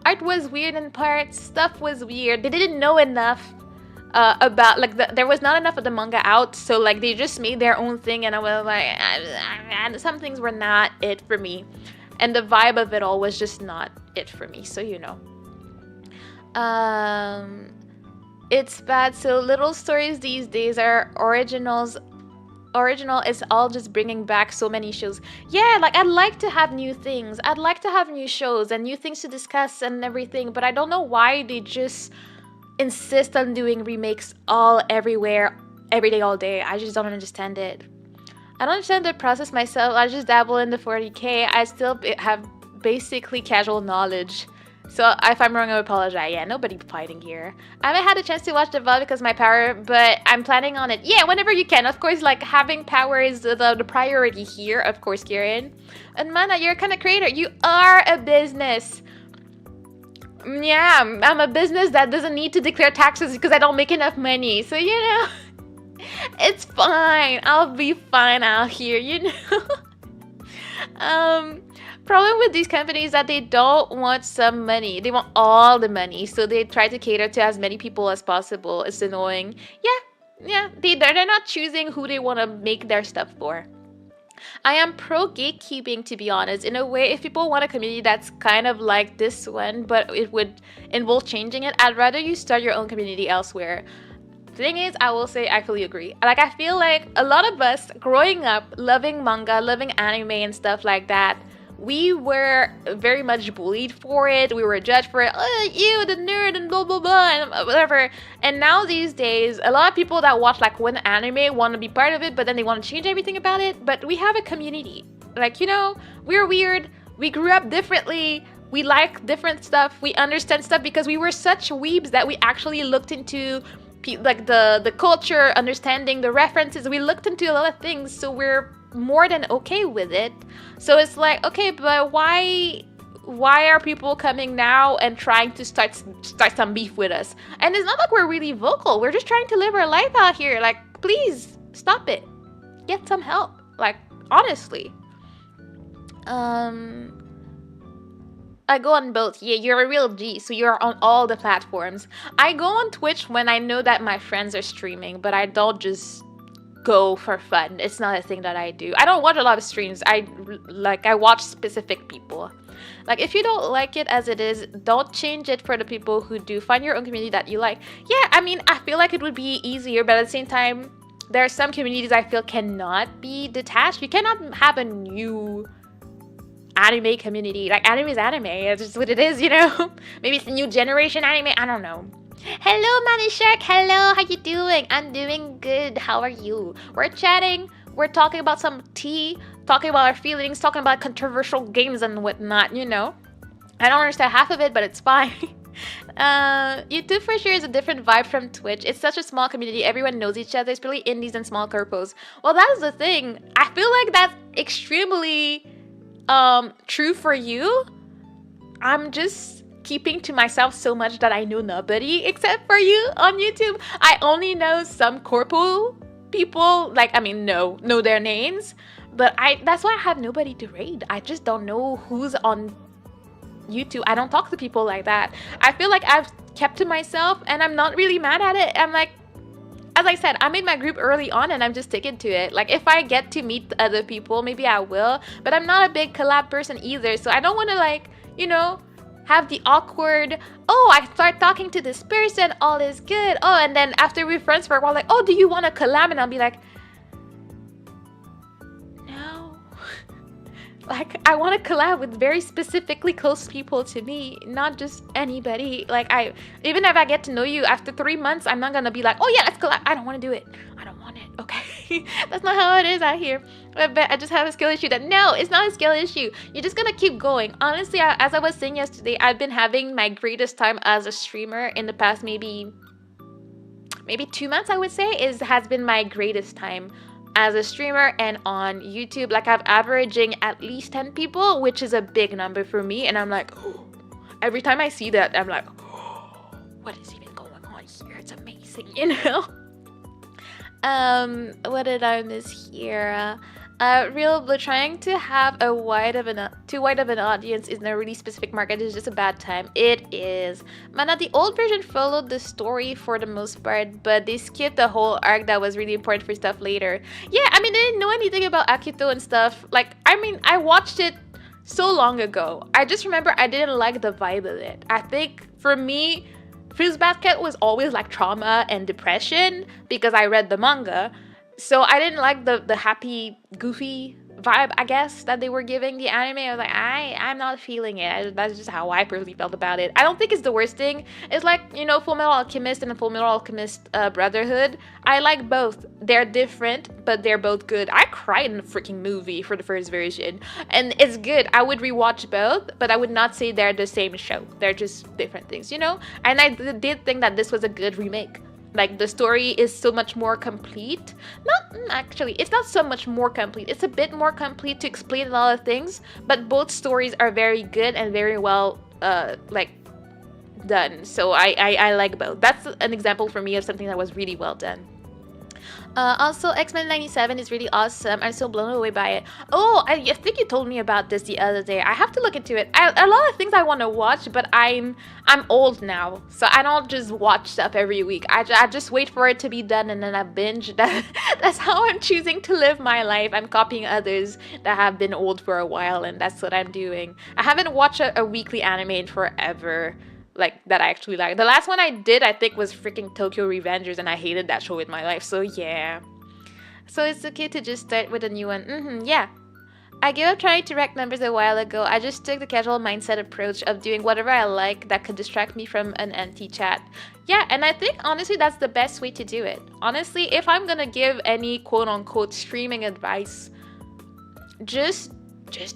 [SPEAKER 1] art was weird in parts, stuff was weird. They didn't know enough about, like, there was not enough of the manga out, so like they just made their own thing, and I was like, some things were not it for me, and the vibe of it all was just not it for me. So it's bad. So little stories these days are original is all just bringing back so many shows. Yeah, like I'd like to have new things. I'd like to have new shows and new things to discuss and everything, but I don't know why they just insist on doing remakes all everywhere, every day, all day. I just don't understand it. I don't understand the process myself. I just dabble in the 40k. I still have basically casual knowledge. So if I'm wrong, I apologize. Yeah, nobody fighting here. I haven't had a chance to watch the VOD because of my power, but I'm planning on it. Yeah, whenever you can. Of course, like, having power is the priority here, of course, Kieran. And Mana, you're a kind of creator. You are a business. Yeah, I'm a business that doesn't need to declare taxes because I don't make enough money. So, it's fine. I'll be fine out here, Problem with these companies that they don't want some money. They want all the money. So they try to cater to as many people as possible. It's annoying. Yeah. They're not choosing who they want to make their stuff for. I am pro gatekeeping, to be honest. In a way, if people want a community that's kind of like this one, but it would involve changing it, I'd rather you start your own community elsewhere. The thing is, I will say I fully agree. Like, I feel like a lot of us growing up loving manga, loving anime and stuff like that, we were very much bullied for it. We were judged for it. Oh, you, the nerd, and blah, blah, blah, and whatever. And now these days, a lot of people that watch like one anime want to be part of it, but then they want to change everything about it. But we have a community. Like, we're weird. We grew up differently. We like different stuff. We understand stuff because we were such weebs that we actually looked into like the culture, understanding the references. We looked into a lot of things, so we're more than okay with it. So it's like, okay, but why are people coming now and trying to start some beef with us? And it's not like we're really vocal. We're just trying to live our life out here. Like, please stop it. Get some help. Like, honestly. I go on both. Yeah, you're a real G, so you're on all the platforms. I go on Twitch when I know that my friends are streaming, but I don't just go for fun. It's not a thing that I do. I don't watch a lot of streams. I watch specific people. Like, if you don't like it as it is, don't change it for the people who do. Find your own community that you like. Yeah, I mean, I feel like it would be easier, but at the same time, there are some communities I feel cannot be detached. You cannot have a new anime community. Like, anime is anime. It's just what it is, Maybe it's a new generation anime. I don't know. Hello, Manny Shark. Hello, how you doing? I'm doing good. How are you? We're chatting. We're talking about some tea, talking about our feelings, talking about controversial games and whatnot, I don't understand half of it, but it's fine. YouTube for sure is a different vibe from Twitch. It's such a small community. Everyone knows each other. It's really indies and small corpos. Well, that's the thing. I feel like that's extremely true for you. I'm just keeping to myself so much that I know nobody except for you on YouTube. I only know some corpo people, know their names, but that's why I have nobody to raid. I just don't know who's on YouTube. I don't talk to people like that. I feel like I've kept to myself and I'm not really mad at it. I'm like, as I said, I made my group early on and I'm just sticking to it. Like, if I get to meet other people, maybe I will, but I'm not a big collab person either, so I don't want to have the awkward, I start talking to this person, all is good. And then after we're friends for a while, like, do you want to collab? And I'll be like, no. Like, I want to collab with very specifically close people to me, not just anybody. Like, even if I get to know you after 3 months, I'm not going to be like, yeah, let's collab. I don't want to do it. I don't want it. okay? That's not how it is out here. I just have a skill issue. That no, it's not a skill issue. You're just gonna keep going. Honestly, as I was saying yesterday, I've been having my greatest time as a streamer in the past maybe 2 months. I would say has been my greatest time as a streamer and on YouTube. Like I'm averaging at least 10 people, which is a big number for me. And I'm like, oh, every time I see that, I'm like, oh, what is even going on here? It's amazing, you know? What did I miss here? Real Blue, trying to have too wide of an audience in a really specific market is just a bad time. It is. Mana, the old version followed the story for the most part, but they skipped the whole arc that was really important for stuff later. Yeah, I mean, I didn't know anything about Akito and stuff. Like, I mean, I watched it so long ago. I just remember I didn't like the vibe of it. I think for me, Fruits Basket was always like trauma and depression because I read the manga. So I didn't like the happy, goofy vibe, I guess, that they were giving the anime. I was like, I'm not feeling it. That's just how I personally felt about it. I don't think it's the worst thing. It's like, you know, Full Metal Alchemist and Full Metal Alchemist Brotherhood. I like both. They're different, but they're both good. I cried in the freaking movie for the first version. And it's good. I would rewatch both, but I would not say they're the same show. They're just different things, you know? And I did think that this was a good remake. Like, the story is so much more complete. Actually, it's not so much more complete. It's a bit more complete to explain a lot of things, but both stories are very good and very well, done. So I like both. That's an example for me of something that was really well done. Also, X-Men 97 is really awesome. I'm so blown away by it. Oh, I think you told me about this the other day. I have to look into it. A lot of things I want to watch, but I'm old now, so I don't just watch stuff every week. I just wait for it to be done and then I binge. That's how I'm choosing to live my life. I'm copying others that have been old for a while, and that's what I'm doing. I haven't watched a weekly anime in forever. Like, that I actually like. The last one I did, I think, was freaking Tokyo Revengers, and I hated that show in my life, so yeah. So it's okay to just start with a new one. Yeah. I gave up trying to rank numbers a while ago. I just took the casual mindset approach of doing whatever I like that could distract me from an empty chat. Yeah, and I think, honestly, that's the best way to do it. Honestly, if I'm gonna give any quote-unquote streaming advice, just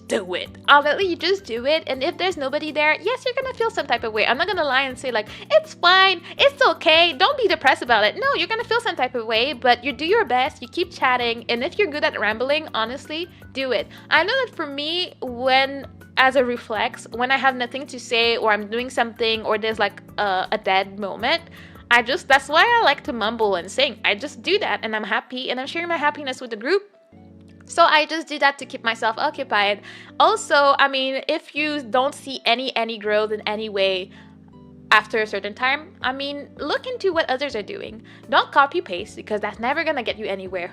[SPEAKER 1] do it. Honestly, you just do it, and if there's nobody there, yes, you're gonna feel some type of way. I'm not gonna lie and say like, it's fine, it's okay, don't be depressed about it. No, you're gonna feel some type of way, but you do your best, you keep chatting, and if you're good at rambling, honestly, do it. I know that for me, as a reflex, when I have nothing to say, or I'm doing something, or there's like a dead moment, that's why I like to mumble and sing. I just do that, and I'm happy, and I'm sharing my happiness with the group. So I just do that to keep myself occupied. Also, I mean, if you don't see any growth in any way after a certain time, I mean, look into what others are doing. Don't copy paste, because that's never gonna get you anywhere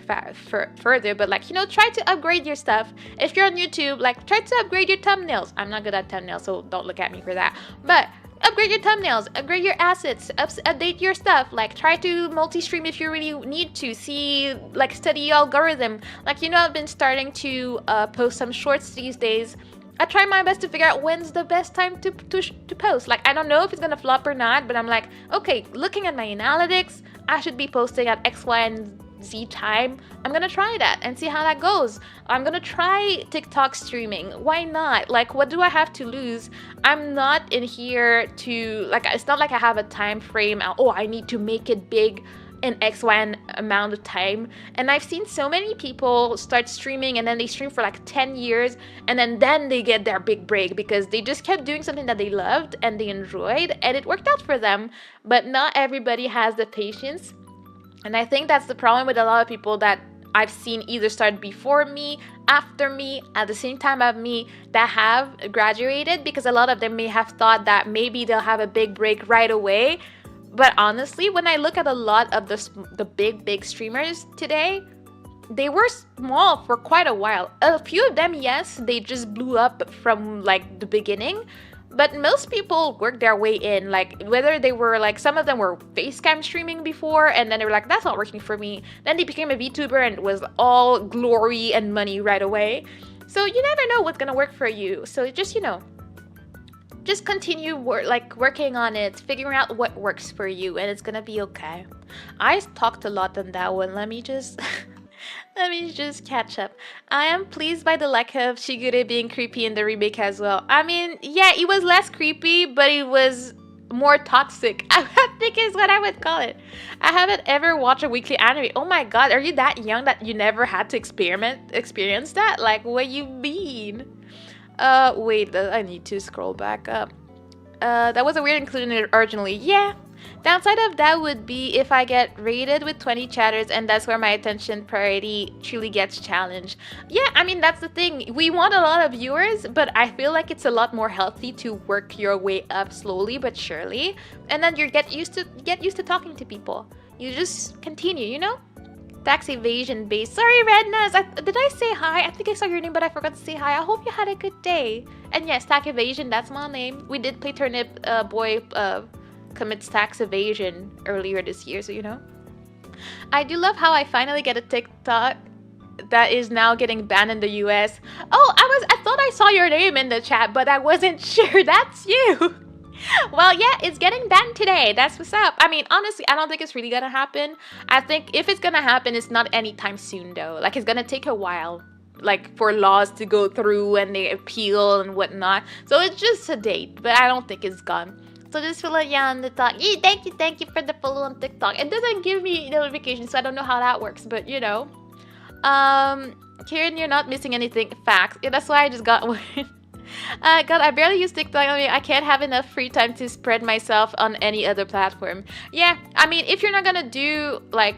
[SPEAKER 1] further. But like, you know, try to upgrade your stuff. If you're on YouTube, like, try to upgrade your thumbnails. I'm not good at thumbnails, so don't look at me for that. But upgrade your thumbnails, upgrade your assets, update your stuff. Like, try to multi-stream if you really need to. Study algorithm. Like, you know, I've been starting to post some shorts these days. I try my best to figure out when's the best time to post. Like, I don't know if it's gonna flop or not, but I'm like, okay, looking at my analytics, I should be posting at X, Y, and Z time. I'm gonna try that and see how that goes. I'm gonna try TikTok streaming. Why not? Like, what do I have to lose? I'm not in here to, like, it's not like I have a time frame. Oh, I need to make it big in X, Y amount of time. And I've seen so many people start streaming and then they stream for like 10 years and then they get their big break because they just kept doing something that they loved and they enjoyed and it worked out for them. But not everybody has the patience. And I think that's the problem with a lot of people that I've seen either start before me, after me, at the same time as me, that have graduated, because a lot of them may have thought that maybe they'll have a big break right away. But honestly, when I look at a lot of the big streamers today, they were small for quite a while. A few of them, yes, they just blew up from like the beginning. But most people worked their way in, like whether they were like, some of them were facecam streaming before and then they were like, that's not working for me. Then they became a VTuber and it was all glory and money right away. So you never know what's gonna work for you. So just, you know, just continue working on it, figuring out what works for you, and it's gonna be okay. I talked a lot on that one. Let me just Let me just catch up. I am pleased by the lack of Shigure being creepy in the remake as well. I mean, yeah, it was less creepy, but it was more toxic. I think is what I would call it. I haven't ever watched a weekly anime. Oh my god, are you that young that you never had to experience that? Like, what you mean? Wait, I need to scroll back up. That was a weird inclusion originally. Yeah. Downside of that would be if I get rated with 20 chatters and that's where my attention priority truly gets challenged. Yeah, I mean, that's the thing. We want a lot of viewers, but I feel like it's a lot more healthy to work your way up slowly but surely. And then you get used to talking to people. You just continue, you know? Tax evasion base. Sorry, Redness. Did I say hi? I think I saw your name, but I forgot to say hi. I hope you had a good day. And yes, tax evasion, that's my name. We did play Turnip Boy commits tax evasion earlier this year, so you know. I do love how I finally get a TikTok that is now getting banned in the US. Oh, I thought I saw your name in the chat, but I wasn't sure that's you. Well, yeah, it's getting banned today. That's what's up. I mean, honestly, I don't think it's really gonna happen. I think if it's gonna happen, it's not anytime soon though. Like, it's gonna take a while, like, for laws to go through and they appeal and whatnot. So it's just a date, but I don't think it's gone. So just follow yeah on the TikTok. Thank you for the follow on TikTok. It doesn't give me notifications, so I don't know how that works, but you know. Kieran, you're not missing anything. Facts. Yeah, that's why I just got one. God, I barely use TikTok. I mean, I can't have enough free time to spread myself on any other platform. Yeah, I mean, if you're not gonna do like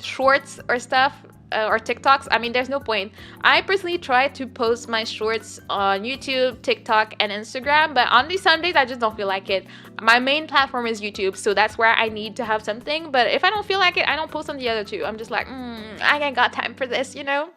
[SPEAKER 1] shorts or stuff or TikToks, I mean, there's no point. I personally try to post my shorts on YouTube, TikTok, and Instagram, but on these Sundays, I just don't feel like it. My main platform is YouTube, so that's where I need to have something. But if I don't feel like it, I don't post on the other two. I'm just like, I ain't got time for this, you know?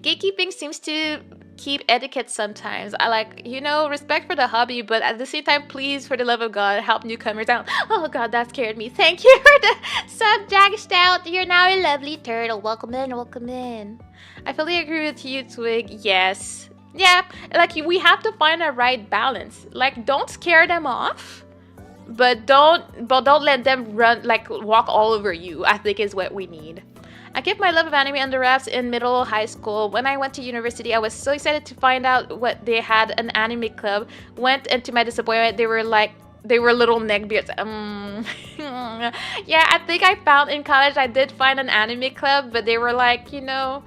[SPEAKER 1] Gatekeeping seems to keep etiquette sometimes. I like, you know, respect for the hobby, but at the same time, please, for the love of God, help newcomers out. Oh God, that scared me. Thank you for the sub, Jack Stout. You're now a lovely turtle. Welcome in, welcome in. I fully agree with you, Twig. Yes. Yeah, like we have to find a right balance. Like, don't scare them off, but don't let them run, like walk all over you, I think is what we need. I kept my love of anime under wraps in middle high school. When I went to university, I was so excited to find out what they had an anime club. Went, and to my disappointment, they were little neckbeards. Yeah, I think I found in college I did find an anime club, but they were like, you know,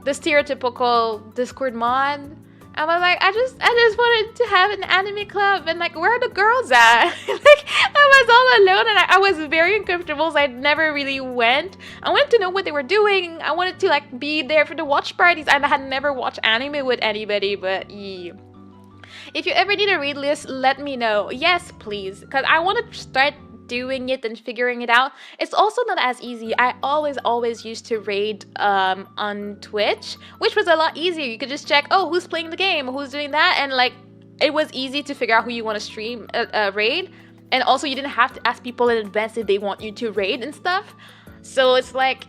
[SPEAKER 1] the stereotypical Discord mod. I was like, I just wanted to have an anime club, and like, where are the girls at? Like, I was all alone, and I was very uncomfortable, so I never really went. I wanted to know what they were doing. I wanted to like be there for the watch parties, and I had never watched anime with anybody, but yeah. If you ever need a read list, let me know. Yes, please, because I want to start doing it and figuring it out. It's also not as easy. I always used to raid on Twitch, which was a lot easier. You could just check, oh, who's playing the game, who's doing that, and like it was easy to figure out who you want to stream raid. And also you didn't have to ask people in advance if they want you to raid and stuff. So it's like,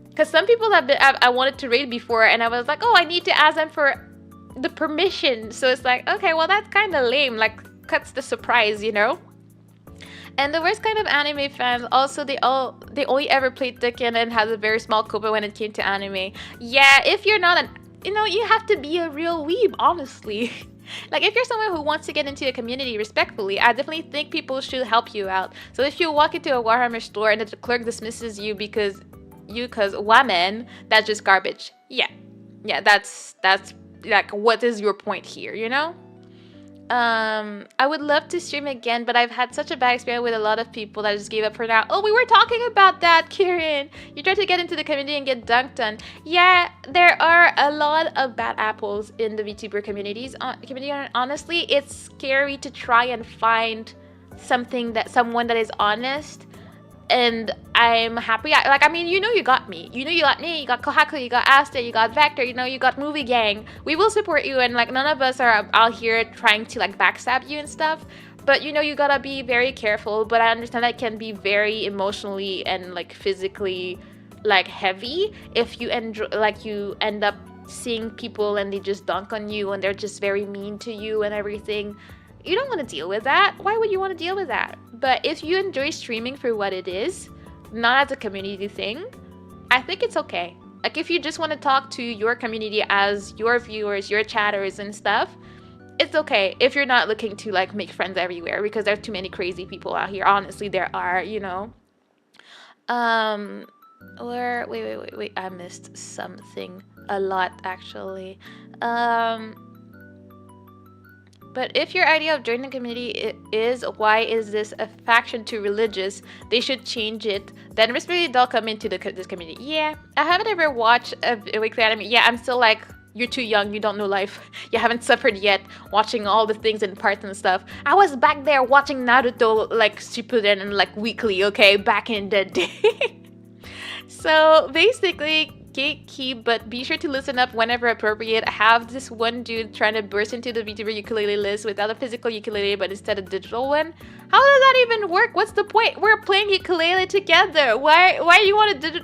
[SPEAKER 1] because some people I wanted to raid before, and I was like, oh, I need to ask them for the permission. So it's like, okay, well, that's kind of lame, like cuts the surprise, you know. And the worst kind of anime fans, also they only ever played Tekken and has a very small copa when it came to anime. Yeah, if you're not you have to be a real weeb, honestly. Like, if you're someone who wants to get into a community respectfully, I definitely think people should help you out. So if you walk into a Warhammer store and the clerk dismisses you because woman, that's just garbage. Yeah, that's like, what is your point here, you know? I would love to stream again, but I've had such a bad experience with a lot of people that I just gave up for now. Oh, we were talking about that, Kieran. You tried to get into the community and get dunked on. Yeah, there are a lot of bad apples in the VTuber community. Honestly, it's scary to try and find someone that is honest. And I'm happy. You got me. You got me. You got Kohaku. You got Asta. You got Vector. You got Movie Gang. We will support you. And like, none of us are out here trying to like backstab you and stuff. But you gotta be very careful. But I understand that can be very emotionally and like physically like heavy if you end up seeing people and they just dunk on you and they're just very mean to you and everything. You don't want to deal with that. Why would you want to deal with that? But if you enjoy streaming for what it is, not as a community thing, I think it's okay. Like if you just want to talk to your community as your viewers, your chatters and stuff, it's okay if you're not looking to like make friends everywhere, because there's too many crazy people out here. Honestly, there are, you know. Where wait, I missed something a lot actually. But if your idea of joining the community is why is this a faction too religious, they should change it. Then respectively they'll come into this community. Yeah, I haven't ever watched a weekly anime. Yeah, I'm still like, you're too young, you don't know life. You haven't suffered yet, watching all the things and parts and stuff. I was back there watching Naruto like Shippuden and like weekly, okay, back in the day. So basically, gatekeep, but be sure to listen up whenever appropriate. I have this one dude trying to burst into the VTuber ukulele list without a physical ukulele, but instead a digital one. How does that even work? What's the point? We're playing ukulele together. Why you want to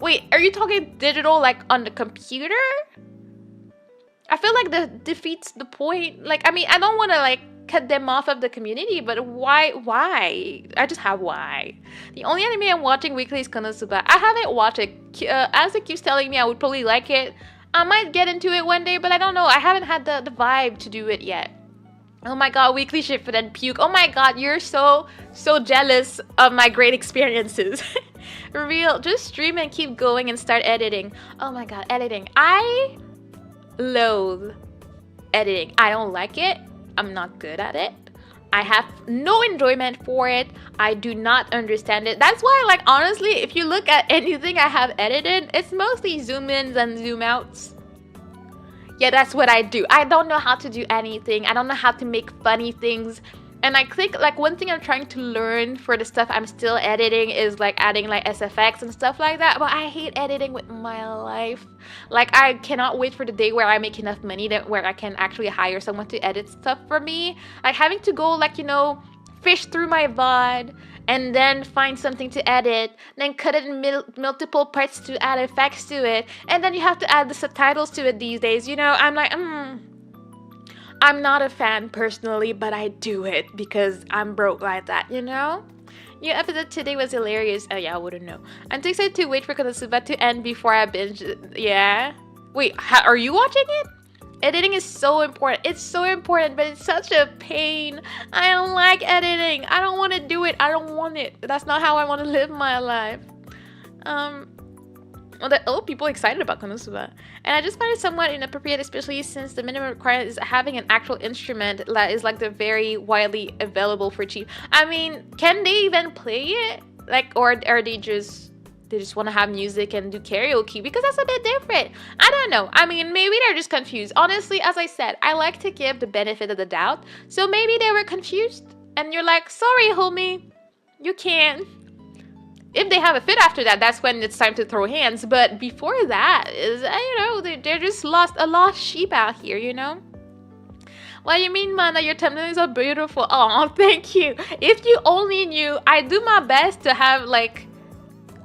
[SPEAKER 1] Wait, are you talking digital like on the computer? I feel like that defeats the point. Like, I mean, I don't want to like cut them off of the community, but why? I just have why. The only anime I'm watching weekly is Konosuba. I haven't watched it. As it keeps telling me I would probably like it. I might get into it one day, but I don't know. I haven't had the vibe to do it yet. Oh my god, weekly ship and then puke. Oh my god, you're so jealous of my great experiences. Real, just stream and keep going and start editing. Oh my god, editing. I loathe editing. I don't like it. I'm not good at it. I have no enjoyment for it. I do not understand it. That's why, like, honestly, if you look at anything I have edited, it's mostly zoom ins and zoom outs. Yeah, that's what I do. I don't know how to do anything. I don't know how to make funny things. And I think like one thing I'm trying to learn for the stuff I'm still editing is like adding like SFX and stuff like that. But I hate editing with my life. Like I cannot wait for the day where I make enough money that where I can actually hire someone to edit stuff for me. Like having to go like, you know, fish through my VOD and then find something to edit, then cut it in multiple parts to add effects to it, and then you have to add the subtitles to it these days. You know, I'm like, I'm not a fan personally, but I do it because I'm broke like that, you know? New episode today was hilarious. Oh yeah, I wouldn't know. I'm too excited to wait for Konosuba to end before I binge. Yeah? Wait, are you watching it? Editing is so important. It's so important, but it's such a pain. I don't like editing. I don't want to do it. I don't want it. That's not how I want to live my life. Well, people excited about Konosuba. And I just find it somewhat inappropriate, especially since the minimum requirement is having an actual instrument that is like the very widely available for cheap. I mean, can they even play it? Like, or are they just want to have music and do karaoke? Because that's a bit different. I don't know. I mean, maybe they're just confused. Honestly, as I said, I like to give the benefit of the doubt. So maybe they were confused. And you're like, sorry, homie, you can't. If they have a fit after that, that's when it's time to throw hands. But before that, is you know, they're just a lost sheep out here, you know? What do you mean, Mana? Your thumbnails are beautiful. Oh, thank you. If you only knew, I do my best to have, like,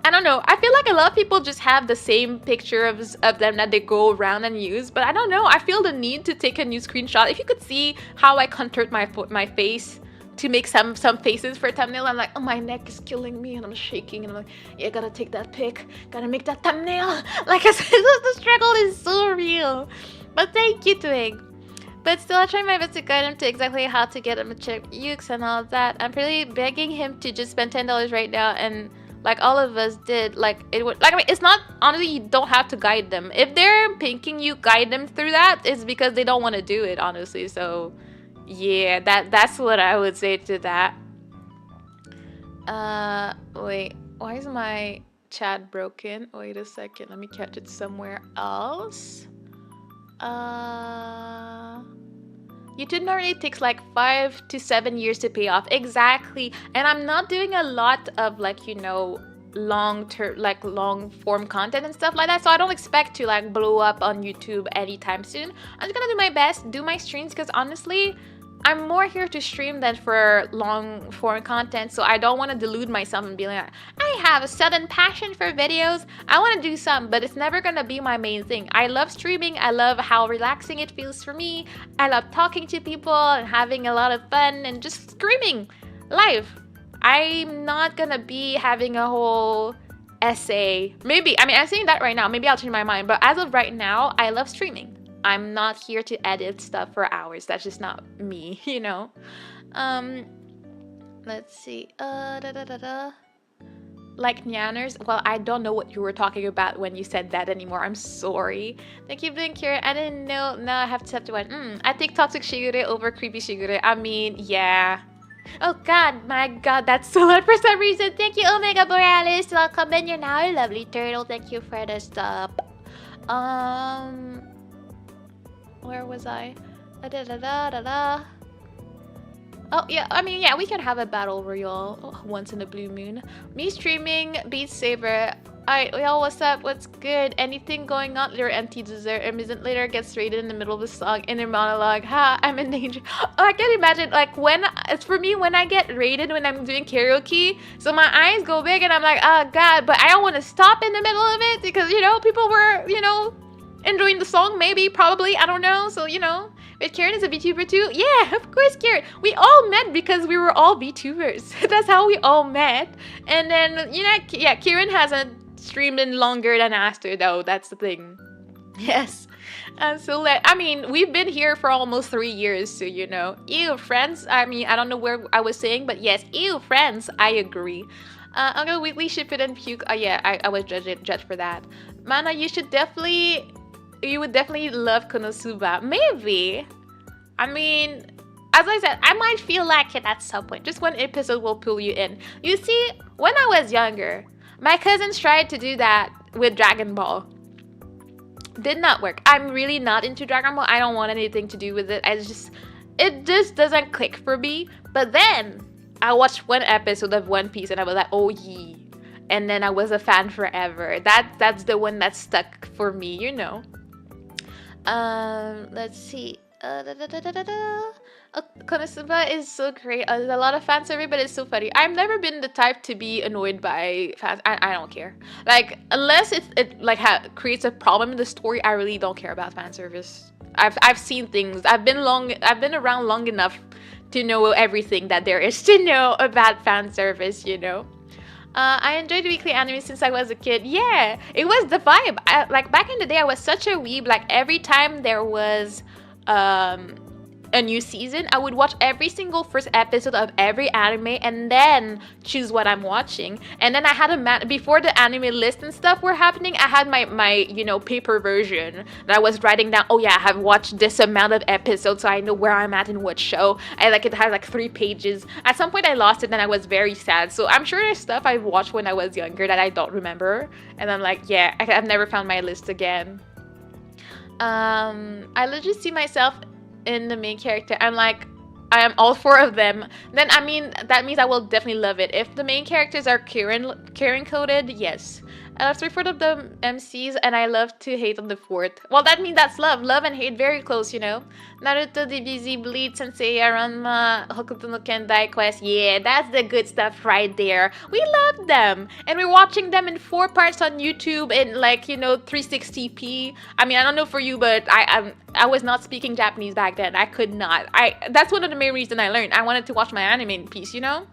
[SPEAKER 1] I don't know. I feel like a lot of people just have the same picture of them that they go around and use. But I don't know. I feel the need to take a new screenshot. If you could see how I contoured my face to make some faces for a thumbnail, I'm like, oh, my neck is killing me and I'm shaking and I'm like, yeah, gotta take that pic, gotta make that thumbnail. Like I said, the struggle is so real. But thank you, Twig. But still, I try my best to guide him to exactly how to get him to check ukes and all of that. I'm really begging him to just spend $10 right now, and like all of us did, like it would, like, I mean, it's not, honestly, you don't have to guide them. If they're pinking you, guide them through that, it's because they don't want to do it, honestly. So yeah, that's what I would say to that. Wait, why is my chat broken? Wait a second, let me catch it somewhere else. YouTube normally takes like 5 to 7 years to pay off. Exactly. And I'm not doing a lot of, like, you know, long form content and stuff like that, so I don't expect to like blow up on YouTube anytime soon. I'm just gonna do my best, do my streams, because honestly, I'm more here to stream than for long form content, so I don't want to delude myself and be like, I have a sudden passion for videos. I want to do some, but it's never gonna be my main thing. I love streaming. I love how relaxing it feels for me. I love talking to people and having a lot of fun and just screaming live. I'm not gonna be having a whole essay. Maybe, I mean, I'm saying that right now. Maybe I'll change my mind. But as of right now, I love streaming. I'm not here to edit stuff for hours. That's just not me, you know? Let's see. Like Nyanners? Well, I don't know what you were talking about when you said that anymore. I'm sorry. Thank you, Blink here. I didn't know. Now I have to watch. I think Toxic Shigure over Creepy Shigure. I mean, yeah. Oh god, my god, that's so loud for some reason. Thank you, Omega Borealis. Welcome in. You're now a lovely turtle. Thank you for the stuff. Where was I? Oh, yeah, I mean, yeah, we can have a battle royale once in a blue moon. Me streaming Beat Saber. Alright, yo, what's up? What's good? Anything going on? Your empty dessert and later gets raided in the middle of the song in their monologue. Ha, I'm in danger. Oh, I can imagine, like, it's for me when I get raided when I'm doing karaoke. So my eyes go big and I'm like, oh god, but I don't want to stop in the middle of it because, you know, people were, you know, enjoying the song, maybe, probably, I don't know. So, you know. Wait, Karen is a VTuber too? Yeah, of course, Karen. We all met because we were all VTubers. That's how we all met. And then, you know, yeah, Karen hasn't streamed in longer than Aster, though. That's the thing. Yes. So, I mean, we've been here for almost 3 years, so, you know. Ew, friends. I mean, I don't know where I was saying, but yes, ew, friends. I agree. I'm gonna weekly ship it and puke. Oh, yeah, I was judged for that. Mana, you would definitely love Konosuba. Maybe. I mean, as I said, I might feel like it at some point. Just one episode will pull you in. You see, when I was younger, my cousins tried to do that with Dragon Ball. Did not work. I'm really not into Dragon Ball. I don't want anything to do with it. It just doesn't click for me. But then, I watched one episode of One Piece and I was like, oh yeah. And then I was a fan forever. That's the one that stuck for me, you know. Let's see. Konosuba is so great. There's a lot of fan service, but it's so funny. I've never been the type to be annoyed by fans. I don't care. Like, unless it like creates a problem in the story, I really don't care about fan service. I've seen things. I've been around long enough to know everything that there is to know about fan service, you know. I enjoyed weekly anime since I was a kid. Yeah, it was the vibe. Like, back in the day, I was such a weeb. Like, every time there was a new season, I would watch every single first episode of every anime and then choose what I'm watching. And then I had before the anime list and stuff were happening, I had my you know, paper version that I was writing down. Oh yeah, I have watched this amount of episodes, so I know where I'm at in what show. It had like 3 pages. At some point I lost it and I was very sad. So I'm sure there's stuff I watched when I was younger that I don't remember. And I'm like, yeah, I've never found my list again. I literally see myself in the main character. I'm like, I am all 4 of them. Then, I mean, that means I will definitely love it. If the main characters are Karen coded, yes. I love 3/4 of the MCs, and I love to hate on the 4th. Well, that means that's love. Love and hate, very close, you know. Naruto, DBZ, Bleach, Sensei, Ranma, Hokuto no Ken, Quest. Yeah, that's the good stuff right there. We love them. And we're watching them in 4 parts on YouTube in, like, you know, 360p. I mean, I don't know for you, but I was not speaking Japanese back then. I could not. That's one of the main reasons I learned. I wanted to watch my anime in peace, you know?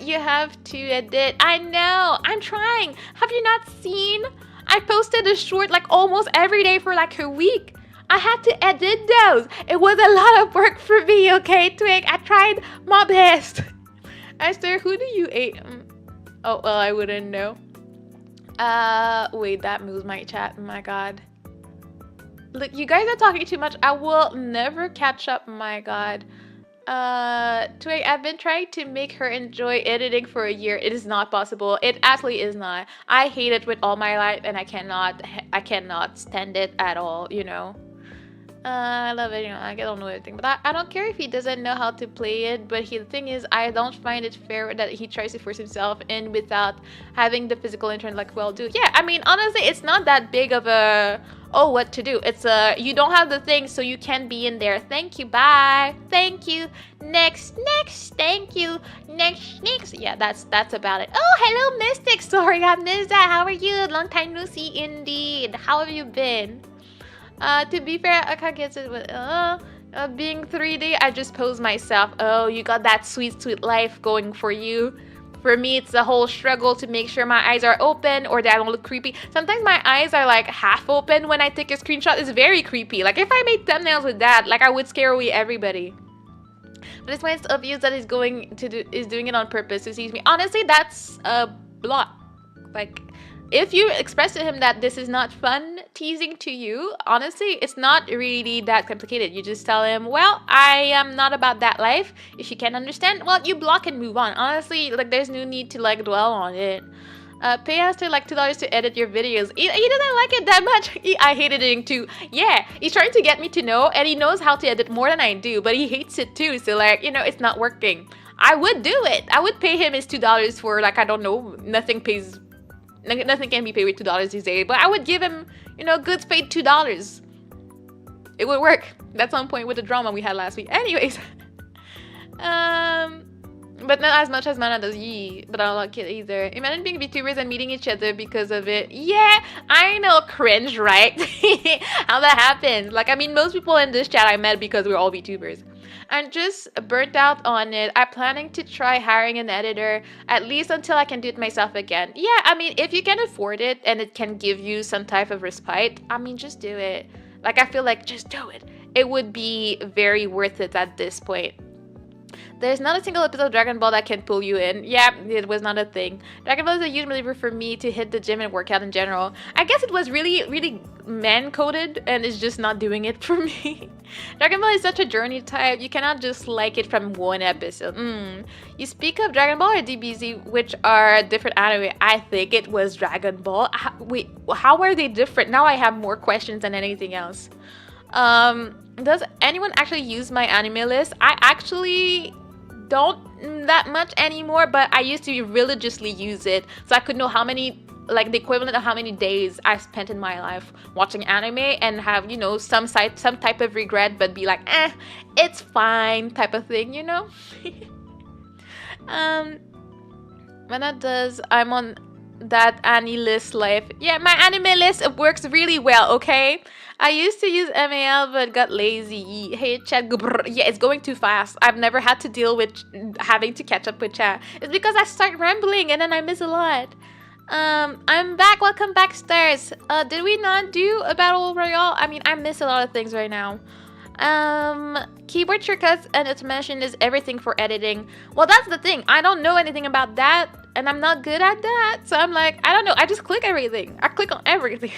[SPEAKER 1] You have to edit. I know. I'm trying. Have you not seen? I posted a short like almost every day for like a week. I had to edit those. It was a lot of work for me, okay, Twig? I tried my best. Esther, who do you hate? Oh, well, I wouldn't know. Wait, that moves my chat. Oh my god. Look, you guys are talking too much. I will never catch up, my god. Twig, I've been trying to make her enjoy editing for a year. It is not possible. It absolutely is not. I hate it with all my life and I cannot stand it at all, you know. I love it, you know, I don't know everything. But I don't care if he doesn't know how to play it, but the thing is, I don't find it fair that he tries to force himself in without having the physical interaction like well do. Yeah, I mean, honestly, it's not that big of a, oh, what to do. It's you don't have the thing, so you can be in there. Thank you, bye. Thank you. Next, thank you. Next. Yeah, that's about it. Oh, hello, Mystic. Sorry, I missed that. How are you? Long time no see, indeed. How have you been? To be fair, I can't get it with being 3D. I just pose myself. Oh, you got that sweet life going for you. For me, it's a whole struggle to make sure my eyes are open or that I don't look creepy. Sometimes my eyes are like half open when I take a screenshot. It's very creepy. Like if I made thumbnails with that, like I would scare away everybody. But it's when it's obvious that he's doing it on purpose to tease me. Honestly, that's a block. Like, if you express to him that this is not fun teasing to you, honestly, it's not really that complicated. You just tell him, well, I am not about that life. If you can't understand, well, you block and move on. Honestly, like, there's no need to, like, dwell on it. Pay us to like $2 to edit your videos. He doesn't like it that much. I hate editing too. Yeah, he's trying to get me to know, and he knows how to edit more than I do, but he hates it too. So like, you know, it's not working. I would do it. I would pay him his $2 for like, I don't know, nothing can be paid with $2 these days. But I would give him, you know, goods paid $2. It would work. That's on point with the drama we had last week. Anyways, but not as much as Mana does. But I don't like it either. Imagine being VTubers and meeting each other because of it. Yeah, I know, cringe, right? How that happens. Like, I mean, most people in this chat I met because we're all VTubers. I'm just burnt out on it. I'm planning to try hiring an editor, at least until I can do it myself again. Yeah, I mean, if you can afford it and it can give you some type of respite, I mean, just do it. Like, I feel like just do it. It would be very worth it at this point. There's not a single episode of Dragon Ball that can pull you in. Yeah, it was not a thing. Dragon Ball is a huge motivator for me to hit the gym and work out in general. I guess it was really, really man-coded and it's just not doing it for me. Dragon Ball is such a journey type. You cannot just like it from one episode. You speak of Dragon Ball or DBZ, which are different anime. I think it was Dragon Ball. Wait, how are they different? Now I have more questions than anything else. Does anyone actually use my anime list? I actually don't that much anymore, but I used to religiously use it so I could know how many, like the equivalent of how many days I spent in my life watching anime and have, you know, some type of regret, but be like, it's fine type of thing, you know. When that does, I'm on that Annie list life. Yeah, my anime list works really well, okay? I used to use MAL but got lazy. Hey chat, yeah, it's going too fast. I've never had to deal with having to catch up with chat. It's because I start rambling and then I miss a lot. I'm back. Welcome back, stars. Did we not do a battle royale? I mean, I miss a lot of things right now. Keyboard shortcuts and its mention is everything for editing. Well, that's the thing. I don't know anything about that, and I'm not good at that. So I'm like, I don't know. I just click everything. I click on everything.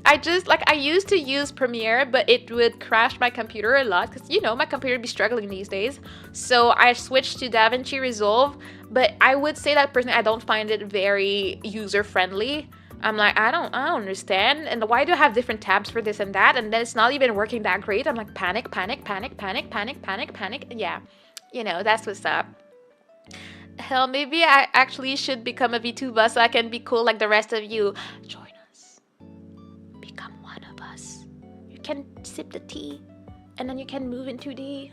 [SPEAKER 1] I used to use Premiere, but it would crash my computer a lot because, you know, my computer would be struggling these days. So I switched to DaVinci Resolve, but I would say that personally I don't find it very user-friendly. I'm like, I don't understand. And why do I have different tabs for this and that? And then it's not even working that great. I'm like, panic. Yeah, you know, that's what's up. Hell, maybe I actually should become a VTuber so I can be cool like the rest of you. Join us. Become one of us. You can sip the tea and then you can move in 2D.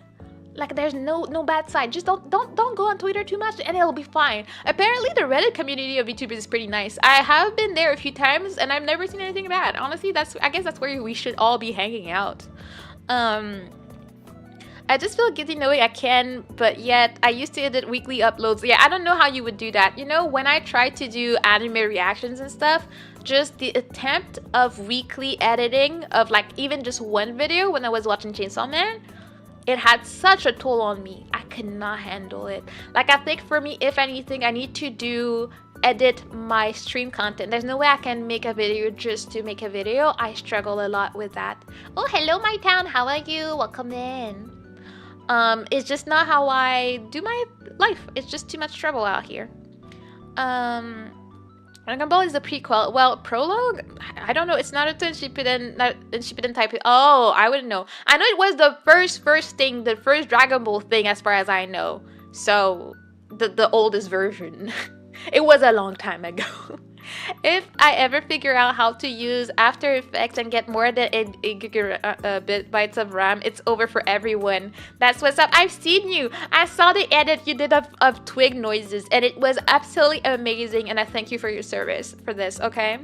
[SPEAKER 1] Like, there's no bad side. Just don't go on Twitter too much and it'll be fine. Apparently the Reddit community of VTubers is pretty nice. I have been there a few times and I've never seen anything bad. Honestly, I guess that's where we should all be hanging out. I just feel guilty knowing I can, but yet I used to edit weekly uploads. Yeah, I don't know how you would do that. You know, when I tried to do anime reactions and stuff, just the attempt of weekly editing of like even just one video when I was watching Chainsaw Man, it had such a toll on me. I could not handle it. Like, I think for me, if anything, I need to edit my stream content. There's no way I can make a video just to make a video. I struggle a lot with that. Oh, hello, my town. How are you? Welcome in. It's just not how I do my life. It's just too much trouble out here. Dragon Ball is a prequel. Well, prologue? I don't know. It's not a Shippuden type. Oh, I wouldn't know. I know it was the first thing, the first Dragon Ball thing as far as I know. So, the oldest version. It was a long time ago. If I ever figure out how to use After Effects and get more than 8 bytes of RAM, it's over for everyone. That's what's up. I've seen you. I saw the edit you did of twig noises, and it was absolutely amazing, and I thank you for your service for this, okay?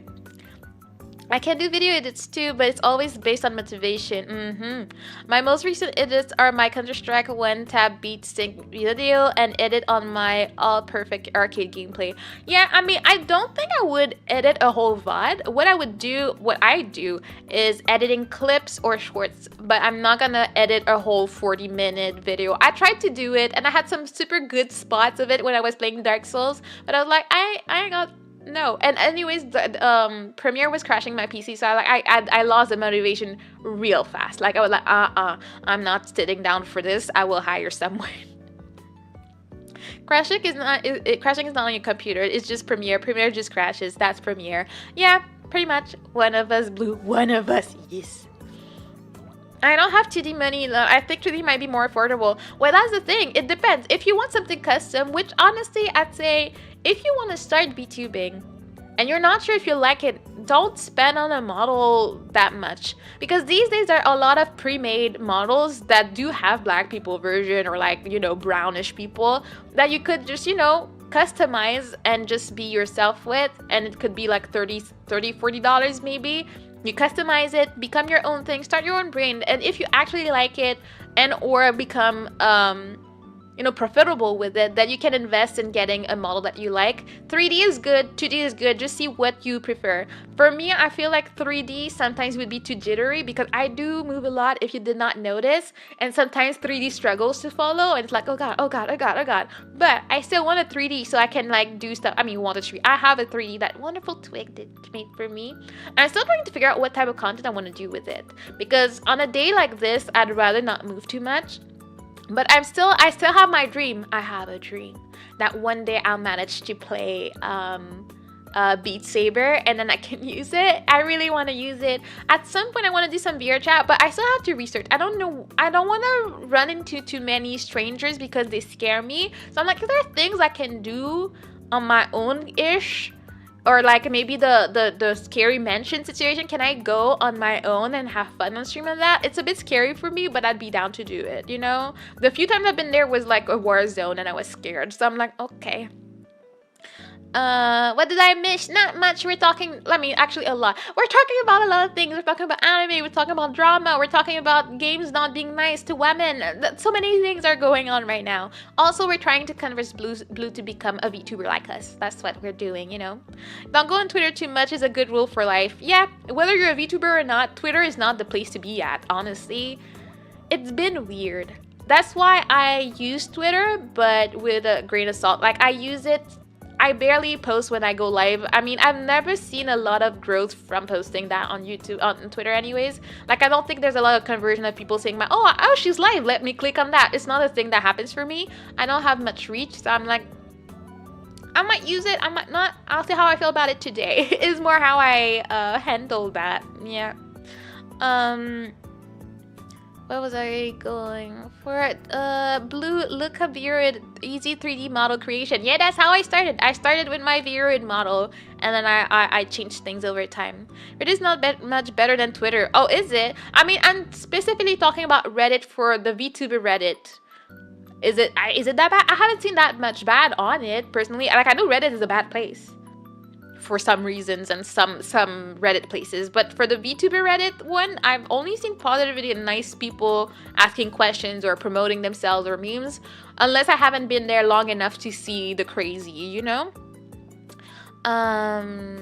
[SPEAKER 1] I can do video edits too, but it's always based on motivation. My most recent edits are my Counter-Strike 1 tab beat sync video and edit on my all perfect arcade gameplay. Yeah, I mean, I don't think I would edit a whole VOD. What I do is editing clips or shorts, but I'm not gonna edit a whole 40-minute video. I tried to do it and I had some super good spots of it when I was playing Dark Souls, but I was like, I ain't got no. And anyways, the Premiere was crashing my PC, so I lost the motivation real fast. Like I was like, I'm not sitting down for this. I will hire someone. Crashing is not on your computer. It's just Premiere. Premiere just crashes. That's Premiere. Yeah, pretty much. One of us blue. One of us yes. I don't have 2D money. I think 2D might be more affordable. Well, that's the thing. It depends. If you want something custom, which honestly, I'd say if you want to start VTubing and you're not sure if you like it, don't spend on a model that much. Because these days there are a lot of pre-made models that do have black people version or like, you know, brownish people that you could just, you know, customize and just be yourself with. And it could be like $40 maybe. You customize it, become your own thing, start your own brand, and if you actually like it and or become you know, profitable with it, then you can invest in getting a model that you like. 3D is good, 2D is good, just see what you prefer. For me, I feel like 3D sometimes would be too jittery because I do move a lot if you did not notice, and sometimes 3D struggles to follow and it's like, oh god, oh god, oh god, oh god. But I still want a 3D so I can like do stuff. I mean, want a 3D. I have a 3D that wonderful twig did made for me. And I'm still trying to figure out what type of content I want to do with it. Because on a day like this, I'd rather not move too much. But I still have my dream. I have a dream that one day I'll manage to play Beat Saber and then I can use it. I really want to use it. At some point I want to do some VR chat, but I still have to research. I don't know. I don't want to run into too many strangers because they scare me. So I'm like, if there are things I can do on my own-ish, or like maybe the scary mansion situation, can I go on my own and have fun on stream on that? It's a bit scary for me, but I'd be down to do it, you know? The few times I've been there was like a war zone and I was scared. So I'm like, okay. What did I miss? Not much. We're talking, actually a lot. We're talking about a lot of things. We're talking about anime, we're talking about drama, we're talking about games not being nice to women. So many things are going on right now. Also, we're trying to convince Blue to become a VTuber like us. That's what we're doing, you know? Don't go on Twitter too much is a good rule for life. Yeah, whether you're a VTuber or not, Twitter is not the place to be at, honestly. It's been weird. That's why I use Twitter, but with a grain of salt. Like, I use it, I barely post when I go live. I mean, I've never seen a lot of growth from posting that on YouTube, on Twitter anyways. Like, I don't think there's a lot of conversion of people saying, oh, she's live, let me click on that. It's not a thing that happens for me. I don't have much reach, so I'm like, I might use it, I might not. I'll see how I feel about it today. Is more how I handle that. Yeah. What was I going for? Blue, look up Virid, easy 3D model creation. Yeah, that's how I started. I started with my Virid model, and then I changed things over time. It is not much better than Twitter. Oh, is it? I mean, I'm specifically talking about Reddit for the VTuber Reddit. Is it that bad? I haven't seen that much bad on it, personally. Like, I know Reddit is a bad place for some reasons and some Reddit places, but for the VTuber Reddit one, I've only seen positivity and nice people asking questions or promoting themselves or memes, unless I haven't been there long enough to see the crazy, you know? I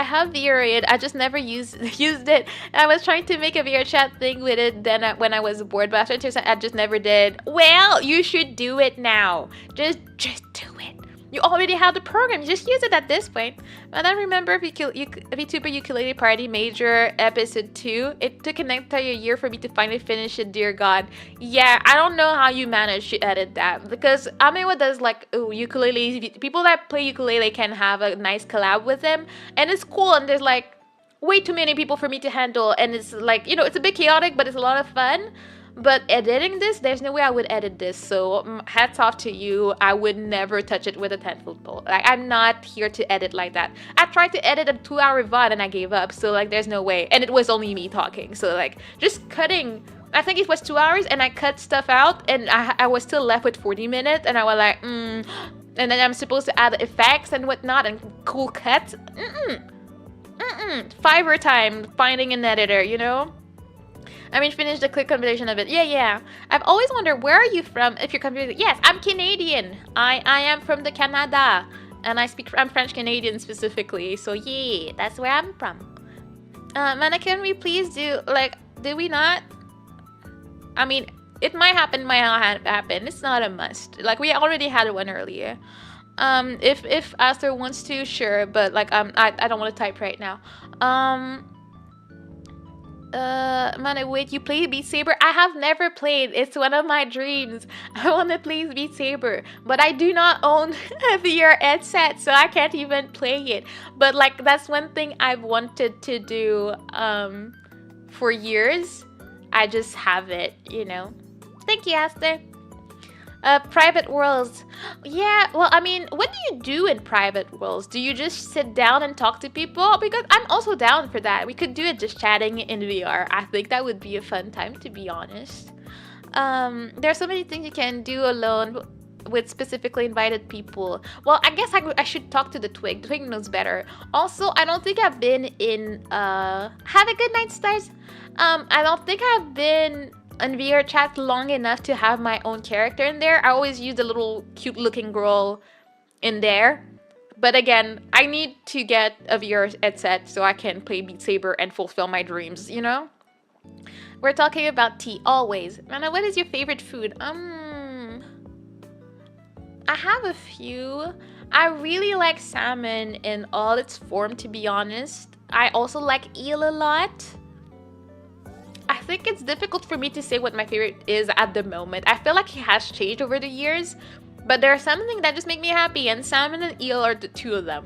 [SPEAKER 1] have VR, I just never used it. I was trying to make a VR chat thing with it then when I was bored, but after I just never did. Well, you should do it now. Just do it. You already have the program. You just use it at this point. And I remember VTuber Ukulele Party Major Episode 2. It took an entire year for me to finally finish it, dear God. Yeah, I don't know how you managed to edit that. Because Amewa does like ukuleles. People that play ukulele can have a nice collab with them. And it's cool. And there's like way too many people for me to handle. And it's like, you know, it's a bit chaotic, but it's a lot of fun. But editing this, there's no way I would edit this, so hats off to you. I would never touch it with a 10-foot pole. Like, I'm not here to edit like that. I tried to edit a 2-hour VOD and I gave up, so like, there's no way. And it was only me talking, so like, just cutting. I think it was 2 hours and I cut stuff out and I was still left with 40 minutes and I was like, And then I'm supposed to add effects and whatnot and cool cuts. Fiverr time, finding an editor, you know? I mean, finish the clip compilation of it. Yeah. I've always wondered, where are you from if you're confused? Yes, I'm Canadian. I am from the Canada. And I'm French Canadian specifically. So yeah, that's where I'm from. Mana, can we please do, like, did we not? I mean, it might happen, might not happen. It's not a must. Like, we already had one earlier. If Aster wants to, sure, but like I don't want to type right now. Man, wait, you play Beat Saber? I have never played. It's one of my dreams. I want to play Beat Saber, but I do not own a VR headset, so I can't even play it. But like, that's one thing I've wanted to do for years. I just have it, you know. Thank you, Aster. Private worlds. Yeah, well, I mean, what do you do in private worlds? Do you just sit down and talk to people? Because I'm also down for that. We could do it just chatting in VR. I think that would be a fun time, to be honest. There are so many things you can do alone with specifically invited people. Well, I guess I should talk to the Twig. The Twig knows better. Also, I don't think I've been in have a good night, stars. I don't think I've been in VR chat long enough to have my own character in there. I always use the little cute looking girl in there. But again, I need to get a VR headset so I can play Beat Saber and fulfill my dreams, you know? We're talking about tea, always. Anna, what is your favorite food? I have a few. I really like salmon in all its form, to be honest. I also like eel a lot. I think it's difficult for me to say what my favorite is at the moment. I feel like it has changed over the years, but there are something that just make me happy, and salmon and eel are the two of them.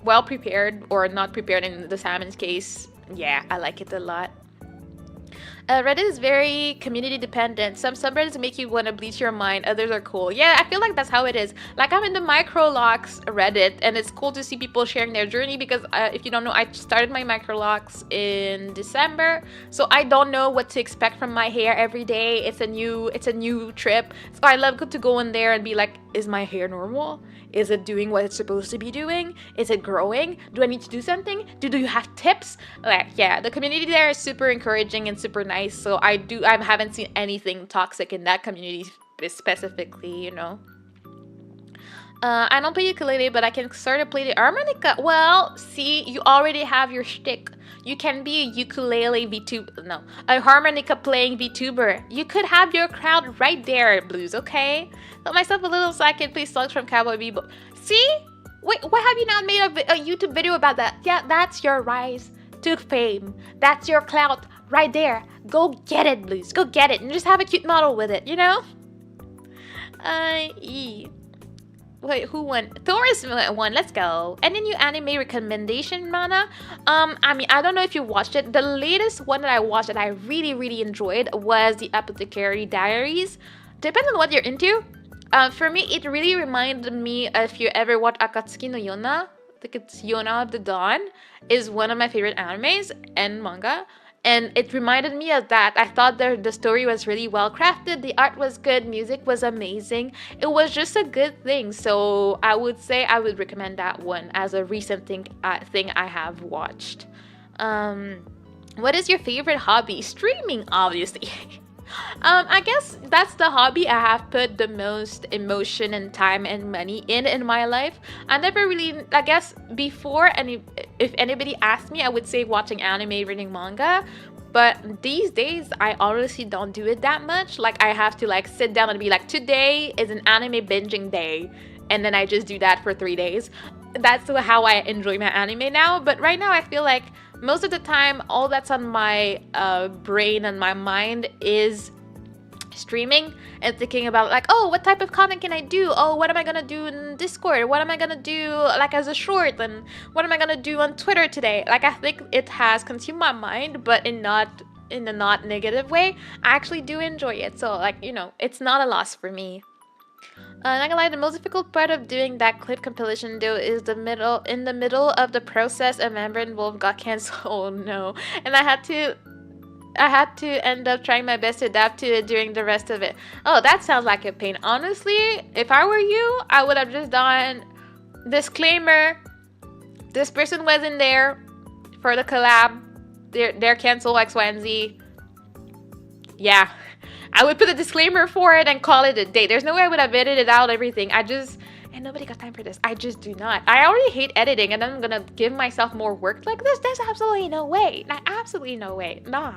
[SPEAKER 1] Well prepared or not prepared in the salmon's case. Yeah, I like it a lot. Reddit is very community dependent. Some subreddits make you want to bleach your mind. Others are cool. Yeah, I feel like that's how it is. Like, I'm in the microlocks Reddit, and it's cool to see people sharing their journey because if you don't know, I started my microlocks in December, so I don't know what to expect from my hair every day. It's a new trip. So I love to go in there and be like, is my hair normal? Is it doing what it's supposed to be doing? Is it growing? Do I need to do something? Do you have tips? Like, yeah, the community there is super encouraging and super nice. So I haven't seen anything toxic in that community specifically, you know. I don't play ukulele, but I can sort of play the harmonica. Well, see, you already have your shtick. You can be a ukulele VTuber, no, a harmonica playing VTuber. You could have your crowd right there, Blues, okay? Let myself a little so I can play songs from Cowboy Bebop. See? Wait, why have you not made a YouTube video about that? Yeah, that's your rise to fame. That's your clout right there. Go get it, Blues. Go get it. And just have a cute model with it, you know? Wait, who won? Taurus won. Let's go. Any new anime recommendation, Mana? I mean, I don't know if you watched it. The latest one that I watched that I really, really enjoyed was the Apothecary Diaries. Depends on what you're into. For me, it really reminded me if you ever watched Akatsuki no Yona. I think it's Yona of the Dawn. Is one of my favorite animes and manga. And it reminded me of that. I thought the story was really well crafted. The art was good. Music was amazing. It was just a good thing. So I would say I would recommend that one as a recent thing I have watched. What is your favorite hobby? Streaming, obviously. I guess that's the hobby I have put the most emotion and time and money in my life. I never really, I guess before, and if anybody asked me, I would say watching anime, reading manga. But these days, I honestly don't do it that much. Like, I have to like sit down and be like, today is an anime binging day. And then I just do that for 3 days. That's how I enjoy my anime now. But right now, I feel like most of the time, all that's on my brain and my mind is streaming and thinking about like, oh, what type of content can I do? Oh, what am I gonna do in Discord? What am I gonna do like as a short? And what am I gonna do on Twitter today? Like, I think it has consumed my mind, but in a not negative way. I actually do enjoy it. So like, you know, it's not a loss for me. Not gonna lie, the most difficult part of doing that clip compilation though is in the middle of the process a member involved got canceled. Oh no. And I had to end up trying my best to adapt to it during the rest of it. Oh, that sounds like a pain. Honestly, if I were you, I would have just done disclaimer. This person wasn't there. for the collab. They're cancel X, Y, and Z. Yeah. I would put a disclaimer for it and call it a day. There's no way I would have edited out everything. And nobody got time for this. I just do not. I already hate editing, and then I'm gonna give myself more work like this. There's absolutely no way. Like, absolutely no way. Nah.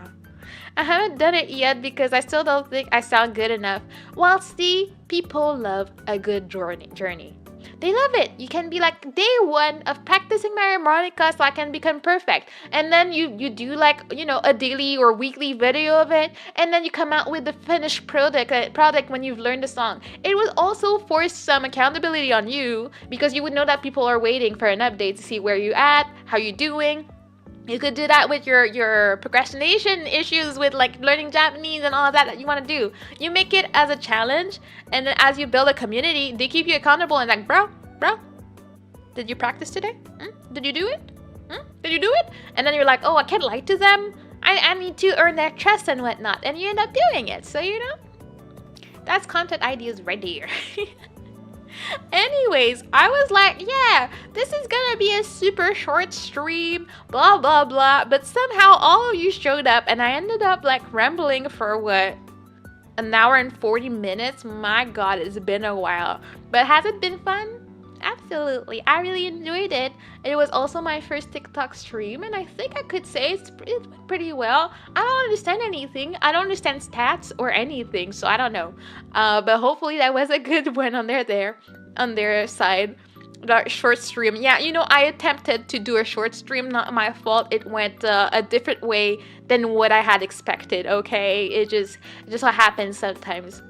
[SPEAKER 1] I haven't done it yet because I still don't think I sound good enough. Well, see, people love a good journey. They love it. You can be like, day one of practicing my harmonica so I can become perfect. And then you do like, a daily or weekly video of it. And then you come out with the finished product when you've learned the song. It would also force some accountability on you because you would know that people are waiting for an update to see where you at, how you doing. You could do that with your procrastination issues with like learning Japanese and all of that you want to do. You make it as a challenge, and then as you build a community, they keep you accountable and like, bro, did you practice today? Did you do it? Did you do it? And then you're like, oh, I can't lie to them. I need to earn their trust and whatnot. And you end up doing it. So, that's content ideas right there. Anyways, I was like, yeah, this is gonna be a super short stream, blah blah blah, but somehow all of you showed up and I ended up like rambling for what, an hour and 40 minutes. My god, it's been a while, but has it been fun? Absolutely. I really enjoyed it. It was also my first TikTok stream, and I think I could say it went pretty well. I don't understand anything. I don't understand stats or anything, so I don't know. But hopefully that was a good one on their side. That short stream. Yeah, I attempted to do a short stream. Not my fault. It went a different way than what I had expected. Okay, it just what happens sometimes.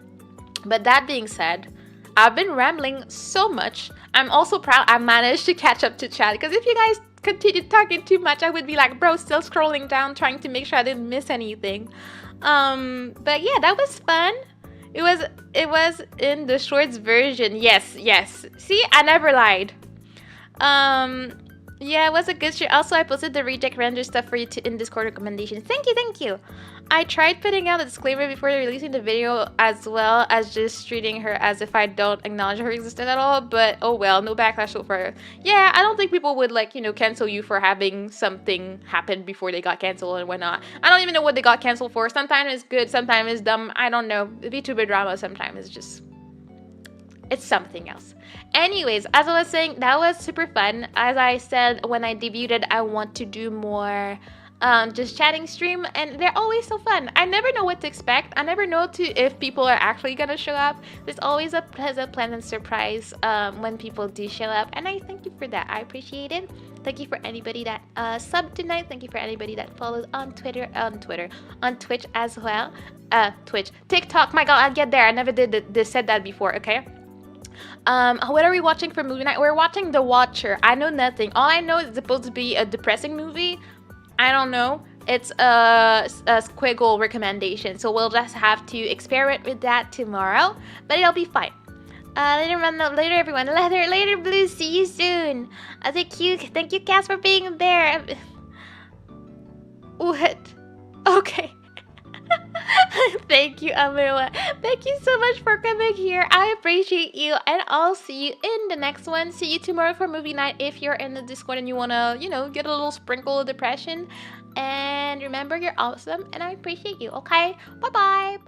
[SPEAKER 1] But that being said, I've been rambling so much. I'm also proud I managed to catch up to chat, because if you guys continued talking too much, I would be like, bro, still scrolling down trying to make sure I didn't miss anything. But yeah, that was fun. It was in the shorts version. Yes. See, I never lied. Yeah, it was a good show. Also, I posted the reject render stuff for you in Discord recommendations. Thank you. I tried putting out a disclaimer before releasing the video, as well as just treating her as if I don't acknowledge her existence at all, but oh well, no backlash so far. Yeah, I don't think people would cancel you for having something happen before they got canceled and whatnot. I don't even know what they got canceled for. Sometimes it's good, sometimes it's dumb. I don't know. VTuber drama sometimes is just... it's something else. Anyways, as I was saying, that was super fun. As I said when I debuted, I want to do more just chatting stream, and they're always so fun. I never know what to expect. I never know if people are actually gonna show up. There's always a pleasant surprise when people do show up, and I thank you for that. I appreciate it. Thank you for anybody that subbed tonight. Thank you for anybody that followed on Twitch as well. TikTok. My god, I'll get there. I never said that before. Okay. What are we watching for movie night? We're watching The Watcher. I know nothing. All I know is it's supposed to be a depressing movie. I don't know. It's a squiggle recommendation, so we'll just have to experiment with that tomorrow, but it'll be fine. Later everyone. Later Blue. See you soon. Thank you Cass for being there. What? Okay. Thank you, Amirwa. Thank you so much for coming here. I appreciate you, and I'll see you in the next one. See you tomorrow for movie night if you're in the Discord and you wanna, get a little sprinkle of depression. And remember, you're awesome, and I appreciate you. Okay, bye.